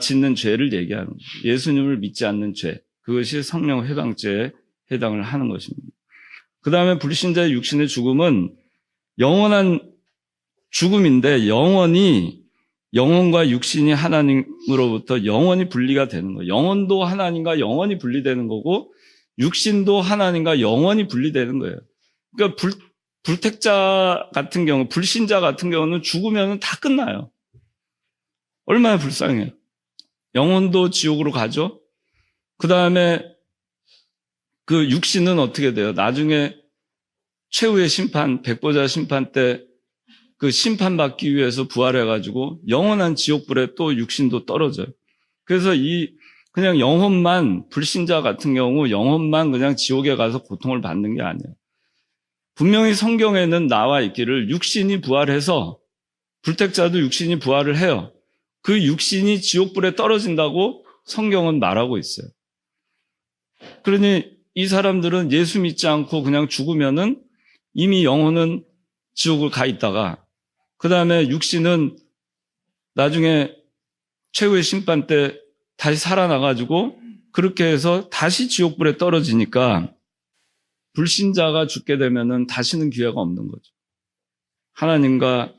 짓는 죄를 얘기하는 거예요. 예수님을 믿지 않는 죄, 그것이 성령 회방죄에 해당을 하는 것입니다. 그 다음에 불신자의 육신의 죽음은 영원한 죽음인데 영혼과 육신이 하나님으로부터 영원히 분리가 되는 거예요. 영혼도 하나님과 영원히 분리되는 거고 육신도 하나님과 영원히 분리되는 거예요. 그러니까 불택자 같은 경우, 불신자 같은 경우는 죽으면 다 끝나요. 얼마나 불쌍해요. 영혼도 지옥으로 가죠. 그 다음에 그 육신은 어떻게 돼요? 나중에 최후의 심판, 백보자 심판 때 그 심판받기 위해서 부활해가지고 영원한 지옥불에 또 육신도 떨어져요. 그래서 그냥 영혼만, 불신자 같은 경우 영혼만 그냥 지옥에 가서 고통을 받는 게 아니에요. 분명히 성경에는 나와 있기를 육신이 부활해서 불택자도 육신이 부활을 해요. 그 육신이 지옥불에 떨어진다고 성경은 말하고 있어요. 그러니 이 사람들은 예수 믿지 않고 그냥 죽으면은 이미 영혼은 지옥을 가 있다가 그 다음에 육신은 나중에 최후의 심판 때 다시 살아나가지고 그렇게 해서 다시 지옥불에 떨어지니까 불신자가 죽게 되면은 다시는 기회가 없는 거죠. 하나님과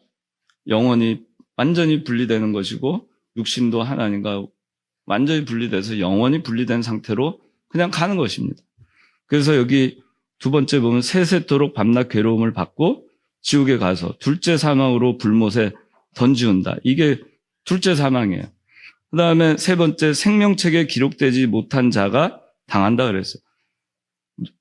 영혼이 완전히 분리되는 것이고 육신도 하나님과 완전히 분리돼서 영원히 분리된 상태로 그냥 가는 것입니다. 그래서 여기 두 번째 보면 세세토록 밤낮 괴로움을 받고 지옥에 가서 둘째 사망으로 불못에 던지운다. 이게 둘째 사망이에요. 그 다음에 세 번째 생명책에 기록되지 못한 자가 당한다 그랬어요.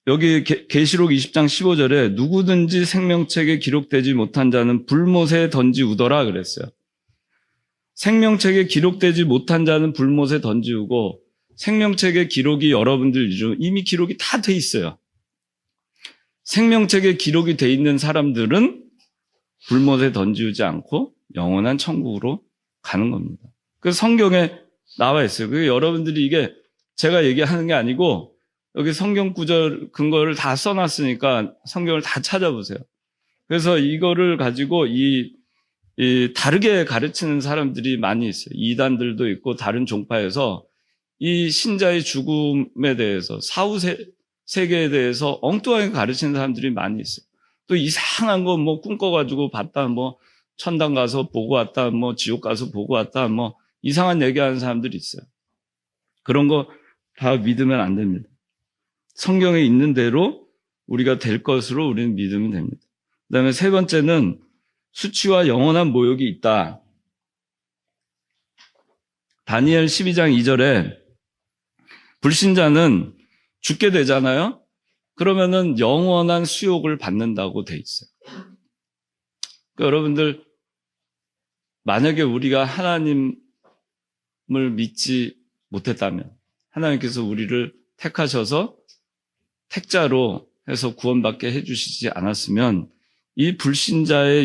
여기 계시록 20장 15절에 누구든지 생명책에 기록되지 못한 자는 불못에 던지우더라 그랬어요. 생명책에 기록되지 못한 자는 불못에 던지우고 생명책의 기록이 여러분들 이미 기록이 다 돼 있어요. 생명책에 기록이 돼 있는 사람들은 불못에 던지우지 않고 영원한 천국으로 가는 겁니다. 그 성경에 나와 있어요. 그 여러분들이 이게 제가 얘기하는 게 아니고 여기 성경 구절 근거를 다 써놨으니까 성경을 다 찾아보세요. 그래서 이거를 가지고 이 다르게 가르치는 사람들이 많이 있어요. 이단들도 있고 다른 종파에서 이 신자의 죽음에 대해서 사후 세계에 대해서 엉뚱하게 가르치는 사람들이 많이 있어요. 또 이상한 거 뭐 꿈꿔가지고 봤다, 뭐 천당 가서 보고 왔다, 뭐 지옥 가서 보고 왔다, 뭐 이상한 얘기하는 사람들이 있어요. 그런 거 다 믿으면 안 됩니다. 성경에 있는 대로 우리가 될 것으로 우리는 믿으면 됩니다. 그 다음에 세 번째는 수치와 영원한 모욕이 있다. 다니엘 12장 2절에 불신자는 죽게 되잖아요. 그러면은 영원한 수욕을 받는다고 돼 있어요. 그러니까 여러분들 만약에 우리가 하나님을 믿지 못했다면 하나님께서 우리를 택하셔서 택자로 해서 구원받게 해주시지 않았으면 이 불신자가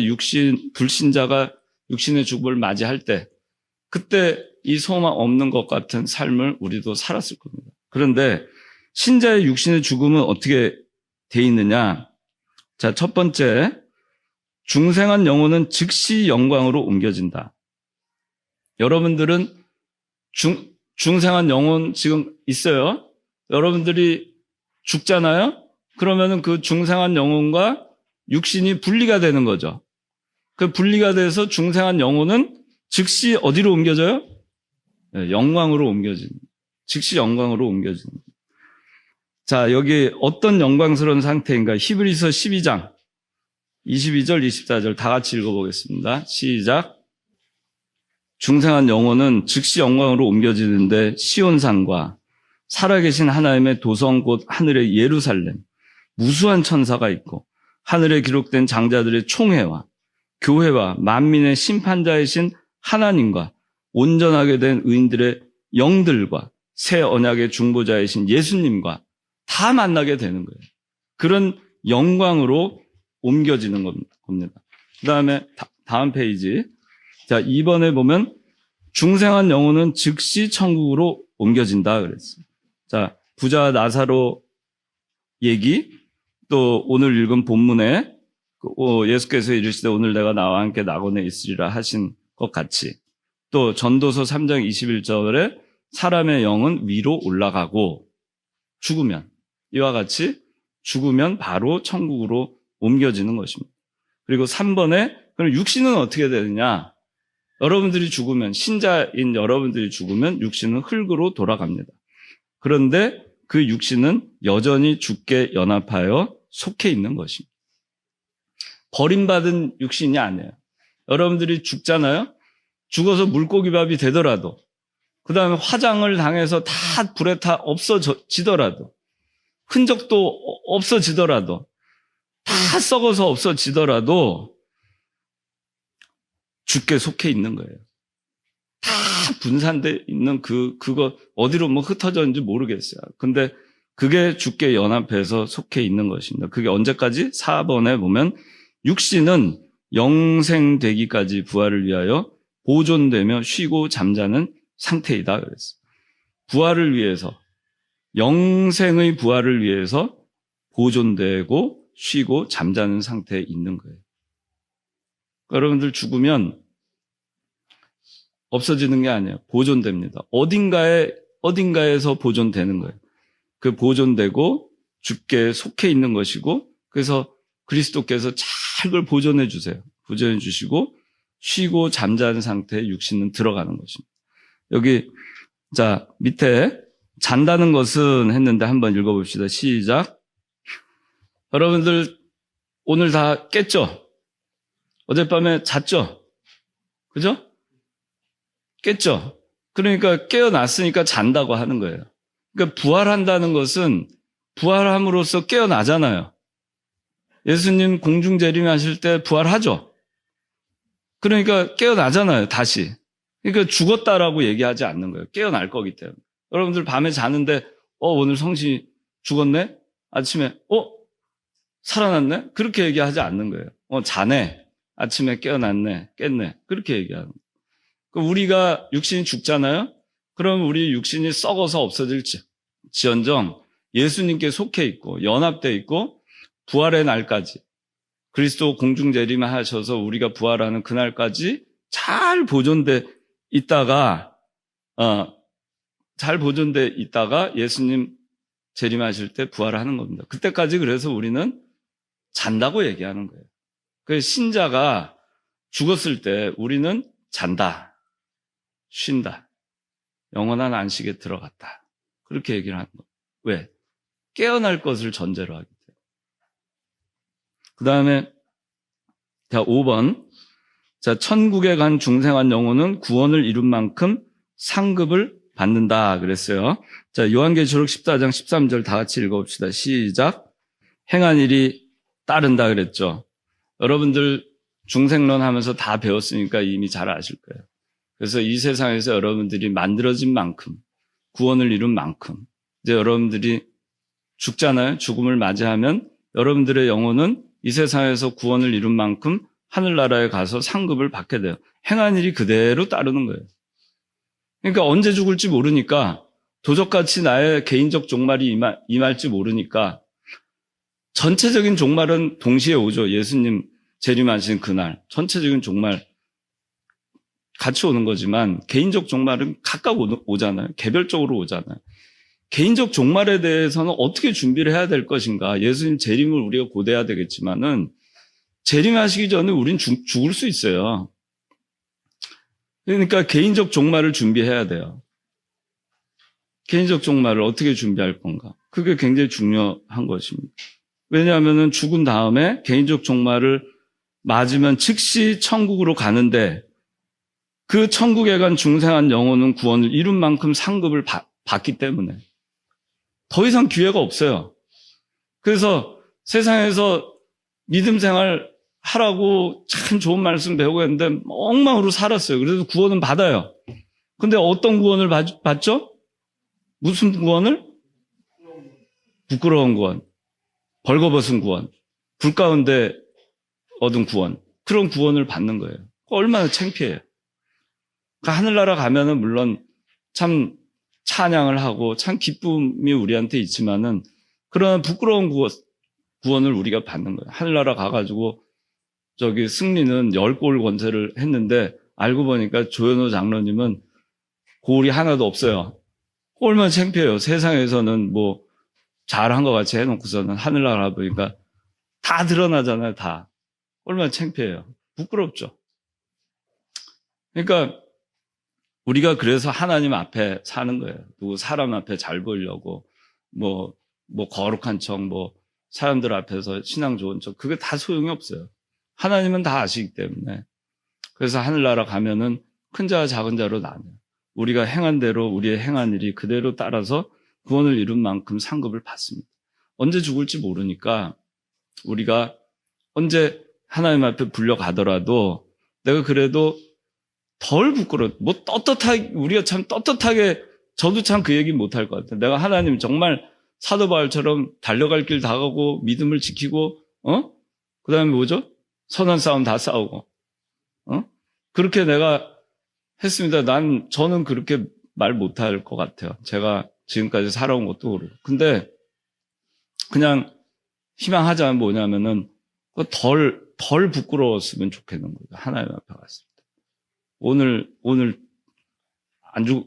육신의 죽음을 맞이할 때 그때 이 소망 없는 것 같은 삶을 우리도 살았을 겁니다. 그런데 신자의 육신의 죽음은 어떻게 돼 있느냐? 자, 첫 번째, 중생한 영혼은 즉시 영광으로 옮겨진다. 여러분들은 중생한 영혼 지금 있어요. 여러분들이 죽잖아요. 그러면은 그 중생한 영혼과 육신이 분리가 되는 거죠. 그 분리가 돼서 중생한 영혼은 즉시 어디로 옮겨져요? 네, 영광으로 옮겨지는. 즉시 영광으로 옮겨지는. 자, 여기 어떤 영광스러운 상태인가? 히브리서 12장 22절, 24절 다 같이 읽어보겠습니다. 시작. 중생한 영혼은 즉시 영광으로 옮겨지는데 시온산과 살아계신 하나님의 도성 곧 하늘의 예루살렘, 무수한 천사가 있고 하늘에 기록된 장자들의 총회와 교회와 만민의 심판자이신 하나님과 온전하게 된 의인들의 영들과 새 언약의 중보자이신 예수님과 다 만나게 되는 거예요. 그런 영광으로 옮겨지는 겁니다. 그 다음에 다음 페이지. 자, 2번에 보면 중생한 영혼은 즉시 천국으로 옮겨진다 그랬어요. 자, 부자 나사로 얘기, 또 오늘 읽은 본문에 예수께서 이르시되 오늘 내가 나와 함께 낙원에 있으리라 하신 것 같이, 또 전도서 3장 21절에 사람의 영은 위로 올라가고 죽으면, 이와 같이 죽으면 바로 천국으로 옮겨지는 것입니다. 그리고 3번에 그럼 육신은 어떻게 되느냐? 여러분들이 죽으면, 신자인 여러분들이 죽으면 육신은 흙으로 돌아갑니다. 그런데 그 육신은 여전히 주께 연합하여 속해 있는 것입니다. 버림받은 육신이 아니에요. 여러분들이 죽잖아요. 죽어서 물고기밥이 되더라도, 그 다음에 화장을 당해서 다 불에 타 없어지더라도, 흔적도 없어지더라도, 다 썩어서 없어지더라도 주께 속해 있는 거예요. 다 분산돼 있는 그거 어디로 뭐 흩어졌는지 모르겠어요. 근데 그게 주께 연합해서 속해 있는 것입니다. 그게 언제까지? 4번에 보면 육신은 영생되기까지 부활을 위하여 보존되며 쉬고 잠자는 상태이다 그랬어요. 부활을 위해서, 영생의 부활을 위해서 보존되고 쉬고 잠자는 상태에 있는 거예요. 여러분들 죽으면 없어지는 게 아니에요. 보존됩니다. 어딘가에서 보존되는 거예요. 그 보존되고 주께 속해 있는 것이고, 그래서 그리스도께서 잘 그걸 보존해 주세요. 보존해 주시고 쉬고 잠자는 상태에 육신은 들어가는 것입니다. 여기 자 밑에 잔다는 것은 했는데 한번 읽어봅시다. 시작. 여러분들 오늘 다 깼죠? 어젯밤에 잤죠? 그죠? 깼죠? 그러니까 깨어났으니까 잔다고 하는 거예요. 그러니까 부활한다는 것은 부활함으로써 깨어나잖아요. 예수님 공중 재림하실 때 부활하죠? 그러니까 깨어나잖아요, 다시. 그러니까 죽었다라고 얘기하지 않는 거예요. 깨어날 거기 때문에. 여러분들 밤에 자는데 오늘 성신이 죽었네? 아침에 살아났네? 그렇게 얘기하지 않는 거예요. 자네. 아침에 깨어났네, 깼네. 그렇게 얘기하는 거예요. 우리가 육신이 죽잖아요? 그럼 우리 육신이 썩어서 없어질지언정 예수님께 속해 있고 연합되어 있고 부활의 날까지 그리스도 공중 재림하셔서 우리가 부활하는 그날까지 잘 보존돼 있다가 예수님 재림하실 때 부활하는 겁니다. 그때까지 그래서 우리는 잔다고 얘기하는 거예요. 그 신자가 죽었을 때 우리는 잔다, 쉰다, 영원한 안식에 들어갔다. 그렇게 얘기를 하는 거예요. 왜? 깨어날 것을 전제로 하기 때문에. 그 다음에 자 5번. 자, 천국에 간 중생한 영혼은 구원을 이룬 만큼 상급을 받는다 그랬어요. 자, 요한계시록 14장 13절 다 같이 읽어봅시다. 시작. 행한 일이 따른다 그랬죠. 여러분들 중생론 하면서 다 배웠으니까 이미 잘 아실 거예요. 그래서 이 세상에서 여러분들이 만들어진 만큼, 구원을 이룬 만큼, 이제 여러분들이 죽잖아요. 죽음을 맞이하면 여러분들의 영혼은 이 세상에서 구원을 이룬 만큼 하늘나라에 가서 상급을 받게 돼요. 행한 일이 그대로 따르는 거예요. 그러니까 언제 죽을지 모르니까 도적같이 나의 개인적 종말이 임할지 모르니까 전체적인 종말은 동시에 오죠. 예수님 재림하신 그날 전체적인 종말 같이 오는 거지만 개인적 종말은 각각 오잖아요. 개별적으로 오잖아요. 개인적 종말에 대해서는 어떻게 준비를 해야 될 것인가. 예수님 재림을 우리가 고대해야 되겠지만은 재림하시기 전에 우린 죽을 수 있어요. 그러니까 개인적 종말을 준비해야 돼요. 개인적 종말을 어떻게 준비할 건가. 그게 굉장히 중요한 것입니다. 왜냐하면 죽은 다음에 개인적 종말을 맞으면 즉시 천국으로 가는데 그 천국에 간 중생한 영혼은 구원을 이룬 만큼 상급을 받기 때문에 더 이상 기회가 없어요. 그래서 세상에서 믿음 생활 하라고 참 좋은 말씀 배우고 했는데 엉망으로 살았어요. 그래서 구원은 받아요. 근데 어떤 구원을 받죠? 무슨 구원을? 부끄러운 구원, 벌거벗은 구원, 불 가운데 얻은 구원, 그런 구원을 받는 거예요. 얼마나 창피해요. 그러니까 하늘나라 가면은 물론 참 찬양을 하고 참 기쁨이 우리한테 있지만은 그런 부끄러운 구원을 우리가 받는 거예요. 하늘나라 가가지고 저기 승리는 10골 권세를 했는데 알고 보니까 조현호 장로님은 골이 하나도 없어요. 얼마나 창피해요. 세상에서는 뭐 잘한 것 같이 해놓고서는 하늘나라 보니까 다 드러나잖아요. 다. 얼마나 창피해요. 부끄럽죠. 그러니까 우리가 그래서 하나님 앞에 사는 거예요. 누구 사람 앞에 잘 보이려고 뭐 거룩한 척, 사람들 앞에서 신앙 좋은 척, 그게 다 소용이 없어요. 하나님은 다 아시기 때문에. 그래서 하늘나라 가면은 큰 자와 작은 자로 나뉘어요. 우리가 행한 대로 우리의 행한 일이 그대로 따라서 구원을 이룬 만큼 상급을 받습니다. 언제 죽을지 모르니까 우리가 언제 하나님 앞에 불려가더라도 내가 그래도 덜 부끄러워. 우리가 참 떳떳하게, 저도 참 그 얘기 못할 것 같아요. 내가 하나님 정말 사도 바울처럼 달려갈 길 다 가고 믿음을 지키고, 그 다음에 뭐죠? 선한 싸움 다 싸우고, 그렇게 내가 했습니다. 저는 그렇게 말 못할 것 같아요. 제가 지금까지 살아온 것도 그렇고. 근데 그냥 희망하자면 뭐냐면은 덜 부끄러웠으면 좋겠는 거죠. 하나님 앞에 갔을 때. 오늘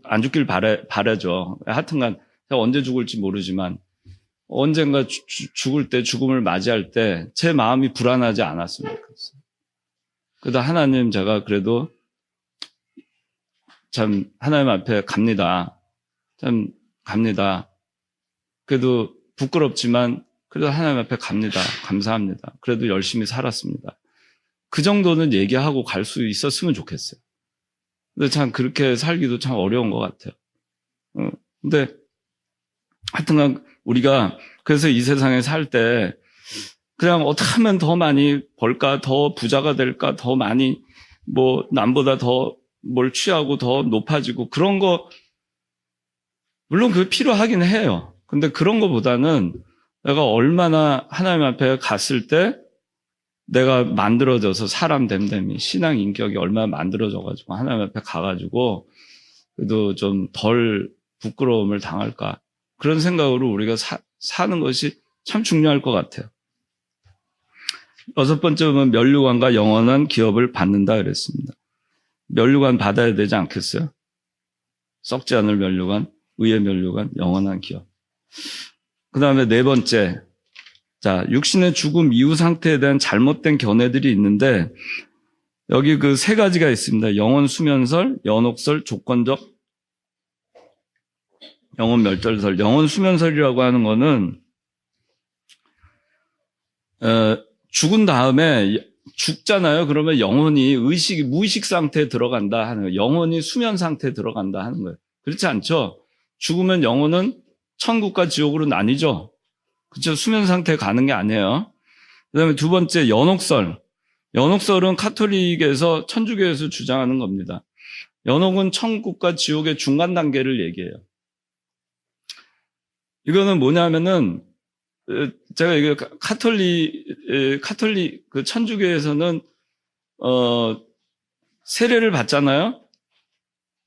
안 죽길 바라죠. 하여튼간 제가 언제 죽을지 모르지만 언젠가 죽을 때, 죽음을 맞이할 때 제 마음이 불안하지 않았으면 좋겠어요. 그래도 하나님, 제가 그래도 참 하나님 앞에 갑니다. 참 갑니다. 그래도 부끄럽지만 그래도 하나님 앞에 갑니다. 감사합니다. 그래도 열심히 살았습니다. 그 정도는 얘기하고 갈 수 있었으면 좋겠어요. 근데 참 그렇게 살기도 참 어려운 것 같아요. 근데 하여튼간 우리가 그래서 이 세상에 살 때 그냥 어떻게 하면 더 많이 벌까, 더 부자가 될까, 더 많이 뭐 남보다 더 뭘 취하고 더 높아지고 그런 거 물론 그게 필요하긴 해요. 근데 그런 거보다는 내가 얼마나 하나님 앞에 갔을 때 내가 만들어져서 사람 됨됨이 신앙 인격이 얼마나 만들어져가지고 하나님 앞에 가가지고 그래도 좀 덜 부끄러움을 당할까 그런 생각으로 우리가 사는 것이 참 중요할 것 같아요. 6번째는 면류관과 영원한 기업을 받는다 그랬습니다. 면류관 받아야 되지 않겠어요? 썩지 않을 면류관, 의의 면류관, 영원한 기업. 그 다음에 4번째, 자, 육신의 죽음 이후 상태에 대한 잘못된 견해들이 있는데 여기 그 3가지가 있습니다. 영원 수면설, 연옥설, 조건적 영원 멸절설. 영원 수면설이라고 하는 거는 죽은 다음에 죽잖아요. 그러면 영혼이 무의식 상태에 들어간다 하는 거예요. 영혼이 수면 상태에 들어간다 하는 거예요. 그렇지 않죠? 죽으면 영혼은 천국과 지옥으로 나뉘죠. 그렇죠? 수면 상태에 가는 게 아니에요. 그다음에 2번째 연옥설. 연옥설은 카톨릭에서 천주교에서 주장하는 겁니다. 연옥은 천국과 지옥의 중간 단계를 얘기해요. 이거는 뭐냐면은 제가 이게 카톨릭 그 천주교에서는 세례를 받잖아요.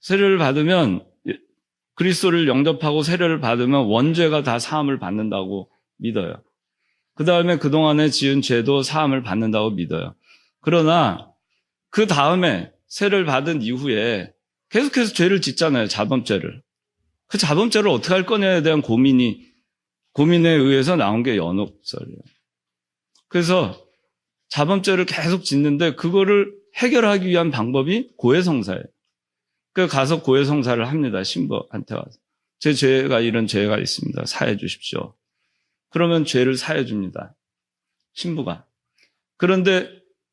세례를 받으면 그리스도를 영접하고 세례를 받으면 원죄가 다 사함을 받는다고 믿어요. 그 다음에 그동안에 지은 죄도 사함을 받는다고 믿어요. 그러나 그 다음에 세례를 받은 이후에 계속해서 죄를 짓잖아요. 자범죄를. 그 자범죄를 어떻게 할 거냐에 대한 고민에 의해서 나온 게 연옥설이에요. 그래서 자범죄를 계속 짓는데 그거를 해결하기 위한 방법이 고해성사예요. 그래서 가서 고해성사를 합니다. 신부한테 와서. 제 죄가 이런 죄가 있습니다. 사해 주십시오. 그러면 죄를 사해 줍니다. 신부가. 그런데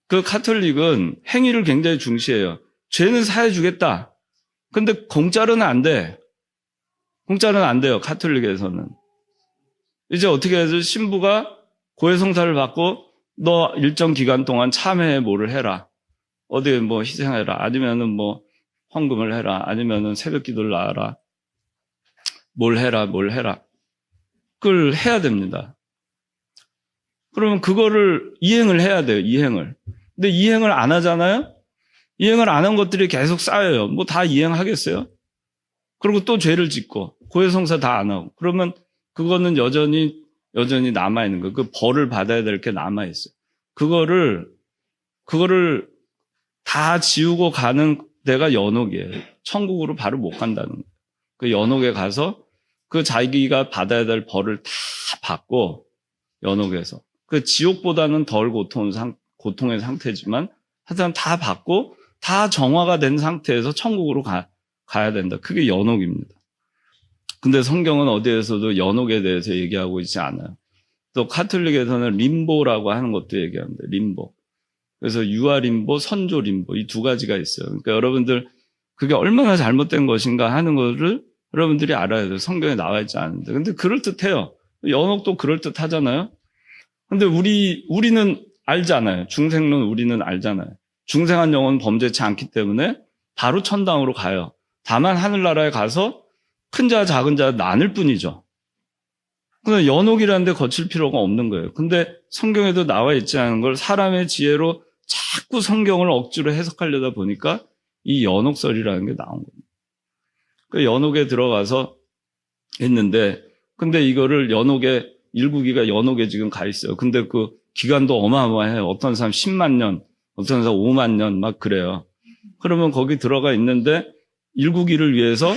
그 카톨릭은 행위를 굉장히 중시해요. 죄는 사해 주겠다. 근데 공짜로는 안 돼. 공짜로는 안 돼요. 카톨릭에서는. 이제 어떻게 해서 신부가 고해성사를 받고 너 일정 기간 동안 참회에 뭐를 해라. 어디에 뭐 희생해라. 아니면은 뭐 헌금을 해라. 아니면은 새벽 기도를 나와라. 뭘 해라. 그걸 해야 됩니다. 그러면 그거를 이행을 해야 돼요. 이행을. 근데 이행을 안 하잖아요? 이행을 안 한 것들이 계속 쌓여요. 뭐 다 이행하겠어요? 그리고 또 죄를 짓고 고해성사 다 안 하고 그러면 그거는 여전히 남아있는 거예요. 그 벌을 받아야 될 게 남아있어요. 그거를 다 지우고 가는 데가 연옥이에요. 천국으로 바로 못 간다는 거예요. 그 연옥에 가서 그 자기가 받아야 될 벌을 다 받고 연옥에서 그 지옥보다는 덜 고통의 상태지만 하여튼 다 받고 다 정화가 된 상태에서 천국으로 가야 된다. 그게 연옥입니다. 근데 성경은 어디에서도 연옥에 대해서 얘기하고 있지 않아요. 또 카톨릭에서는 림보라고 하는 것도 얘기합니다. 림보. 그래서 유아림보, 선조림보 이 2가지가 있어요. 그러니까 여러분들 그게 얼마나 잘못된 것인가 하는 것을 여러분들이 알아야 돼요. 성경에 나와 있지 않은데. 근데 그럴듯해요. 연옥도 그럴듯하잖아요. 근데 우리는 알잖아요. 중생론 우리는 알잖아요. 중생한 영혼은 범죄치 않기 때문에 바로 천당으로 가요. 다만 하늘나라에 가서 큰 자 작은 자 나눌 뿐이죠. 근데 연옥이라는 데 거칠 필요가 없는 거예요. 근데 성경에도 나와 있지 않은 걸 사람의 지혜로 자꾸 성경을 억지로 해석하려다 보니까 이 연옥설이라는 게 나온 겁니다. 그 연옥에 들어가서 했는데 근데 이거를 연옥에 일국이가 연옥에 지금 가 있어요. 근데 그 기간도 어마어마해요. 어떤 사람 10만 년, 어떤 사람 5만 년 막 그래요. 그러면 거기 들어가 있는데 일국이를 위해서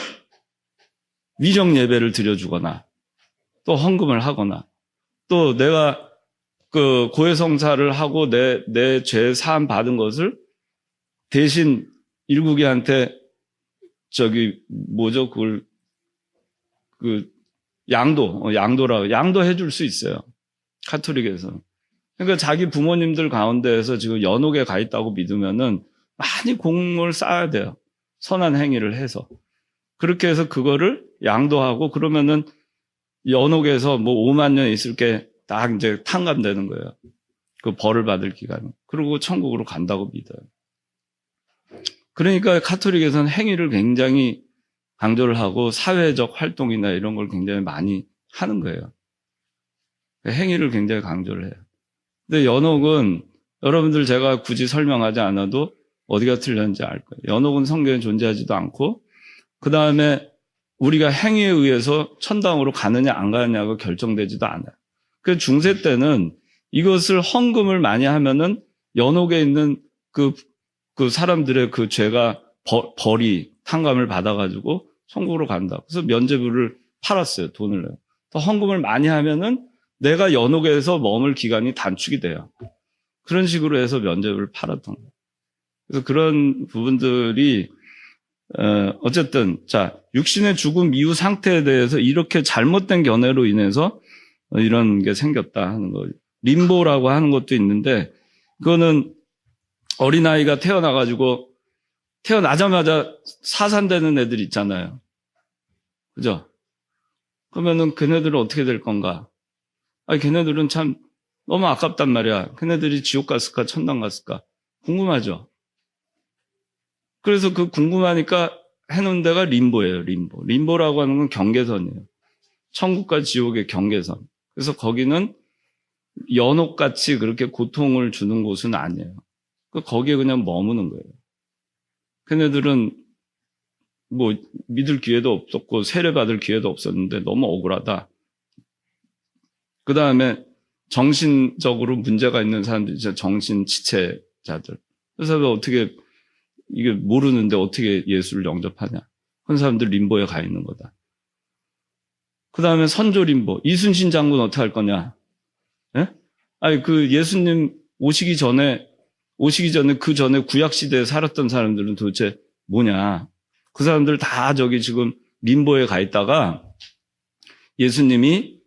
위정 예배를 드려주거나 또 헌금을 하거나 또 내가 그 고해성사를 하고 내 죄 사함 받은 것을 대신 일국이한테 그걸 그 양도해 줄 수 있어요. 카톨릭에서. 그러니까 자기 부모님들 가운데에서 지금 연옥에 가 있다고 믿으면은 많이 공을 쌓아야 돼요. 선한 행위를 해서. 그렇게 해서 그거를 양도하고 그러면은 연옥에서 뭐 5만 년 있을 게 딱 이제 탕감되는 거예요. 그 벌을 받을 기간. 그리고 천국으로 간다고 믿어요. 그러니까 카톨릭에서는 행위를 굉장히 강조를 하고 사회적 활동이나 이런 걸 굉장히 많이 하는 거예요. 행위를 굉장히 강조를 해요. 근데 연옥은 여러분들 제가 굳이 설명하지 않아도 어디가 틀렸는지 알 거예요. 연옥은 성경에 존재하지도 않고 그 다음에 우리가 행위에 의해서 천당으로 가느냐 안 가느냐가 결정되지도 않아요. 그 중세 때는 이것을 헌금을 많이 하면은 연옥에 있는 그 사람들의 그 죄가 벌이 탕감을 받아가지고 천국으로 간다. 그래서 면죄부를 팔았어요. 돈을 내요. 또 헌금을 많이 하면은 내가 연옥에서 머물 기간이 단축이 돼요. 그런 식으로 해서 면죄부를 팔았던 거예요. 그래서 그런 부분들이 어쨌든 자 육신의 죽음 이후 상태에 대해서 이렇게 잘못된 견해로 인해서 이런 게 생겼다 하는 거예요. 림보라고 하는 것도 있는데 그거는 어린아이가 태어나가지고 태어나자마자 사산되는 애들 있잖아요. 그죠? 그러면은 걔네들은 어떻게 될 건가? 걔네들은 참 너무 아깝단 말이야. 걔네들이 지옥 갔을까 천당 갔을까 궁금하죠. 그래서 그 궁금하니까 해놓은 데가 림보예요. 림보라고 하는 건 경계선이에요. 천국과 지옥의 경계선. 그래서 거기는 연옥같이 그렇게 고통을 주는 곳은 아니에요. 거기에 그냥 머무는 거예요. 걔네들은 뭐 믿을 기회도 없었고 세례받을 기회도 없었는데 너무 억울하다. 그 다음에 정신적으로 문제가 있는 사람들이 진짜 정신지체자들. 그래서 어떻게 이게 모르는데 어떻게 예수를 영접하냐. 그런 사람들 림보에 가 있는 거다. 그 다음에 선조 림보. 이순신 장군 어떻게 할 거냐. 예? 그 예수님 오시기 전에 그 전에 구약시대에 살았던 사람들은 도대체 뭐냐. 그 사람들 다 지금 림보에 가 있다가 예수님이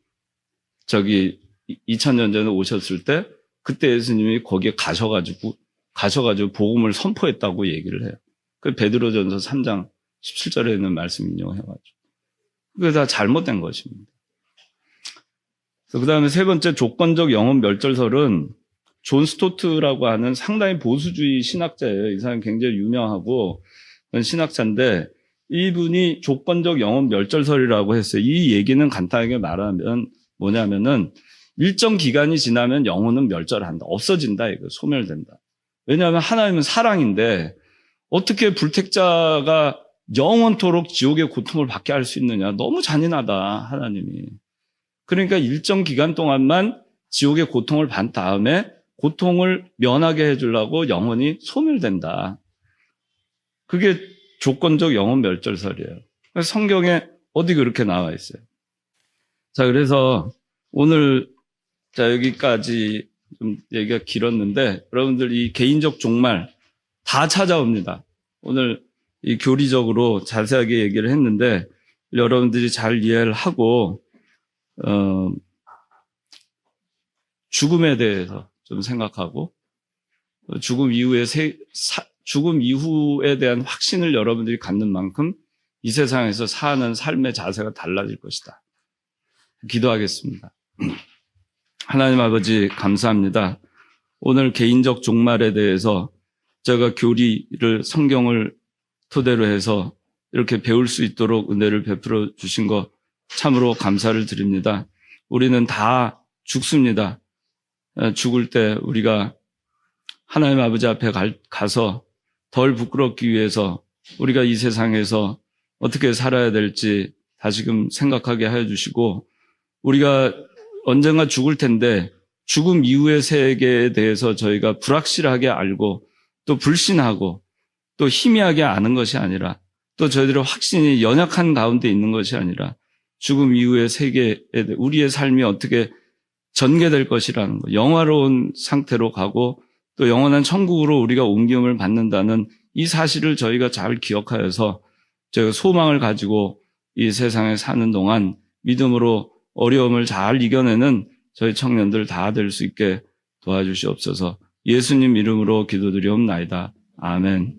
2000년 전에 오셨을 때 그때 예수님이 거기에 가셔가지고 복음을 선포했다고 얘기를 해요. 그 베드로전서 3장 17절에 있는 말씀 인용해가지고. 그게 다 잘못된 것입니다. 그 다음에 세 번째 조건적 영혼 멸절설은 존 스토트라고 하는 상당히 보수주의 신학자예요. 이 사람 굉장히 유명하고 신학자인데 이분이 조건적 영혼 멸절설이라고 했어요. 이 얘기는 간단하게 말하면 뭐냐면은 일정 기간이 지나면 영혼은 멸절한다. 없어진다. 이거 소멸된다. 왜냐하면 하나님은 사랑인데 어떻게 불택자가 영원토록 지옥의 고통을 받게 할 수 있느냐. 너무 잔인하다. 하나님이. 그러니까 일정 기간 동안만 지옥의 고통을 받은 다음에 고통을 면하게 해주려고 영혼이 소멸된다. 그게 조건적 영혼 멸절설이에요. 성경에 어디 그렇게 나와 있어요. 자, 그래서 오늘 여기까지 좀 얘기가 길었는데 여러분들 이 개인적 종말 다 찾아옵니다. 오늘 이 교리적으로 자세하게 얘기를 했는데 여러분들이 잘 이해를 하고 죽음에 대해서 좀 생각하고 죽음 이후에 대한 확신을 여러분들이 갖는 만큼 이 세상에서 사는 삶의 자세가 달라질 것이다. 기도하겠습니다. 하나님 아버지 감사합니다. 오늘 개인적 종말에 대해서 제가 교리를 성경을 토대로 해서 이렇게 배울 수 있도록 은혜를 베풀어 주신 것 참으로 감사를 드립니다. 우리는 다 죽습니다. 죽을 때 우리가 하나님 아버지 앞에 가서 덜 부끄럽기 위해서 우리가 이 세상에서 어떻게 살아야 될지 다시금 생각하게 하여 주시고 우리가 언젠가 죽을 텐데 죽음 이후의 세계에 대해서 저희가 불확실하게 알고 또 불신하고 또 희미하게 아는 것이 아니라 또 저희들의 확신이 연약한 가운데 있는 것이 아니라 죽음 이후의 세계에 우리의 삶이 어떻게 전개될 것이라는 것, 영화로운 상태로 가고 또 영원한 천국으로 우리가 옮김을 받는다는 이 사실을 저희가 잘 기억하여서 저희가 소망을 가지고 이 세상에 사는 동안 믿음으로 어려움을 잘 이겨내는 저희 청년들 다 될 수 있게 도와주시옵소서. 예수님 이름으로 기도드리옵나이다. 아멘.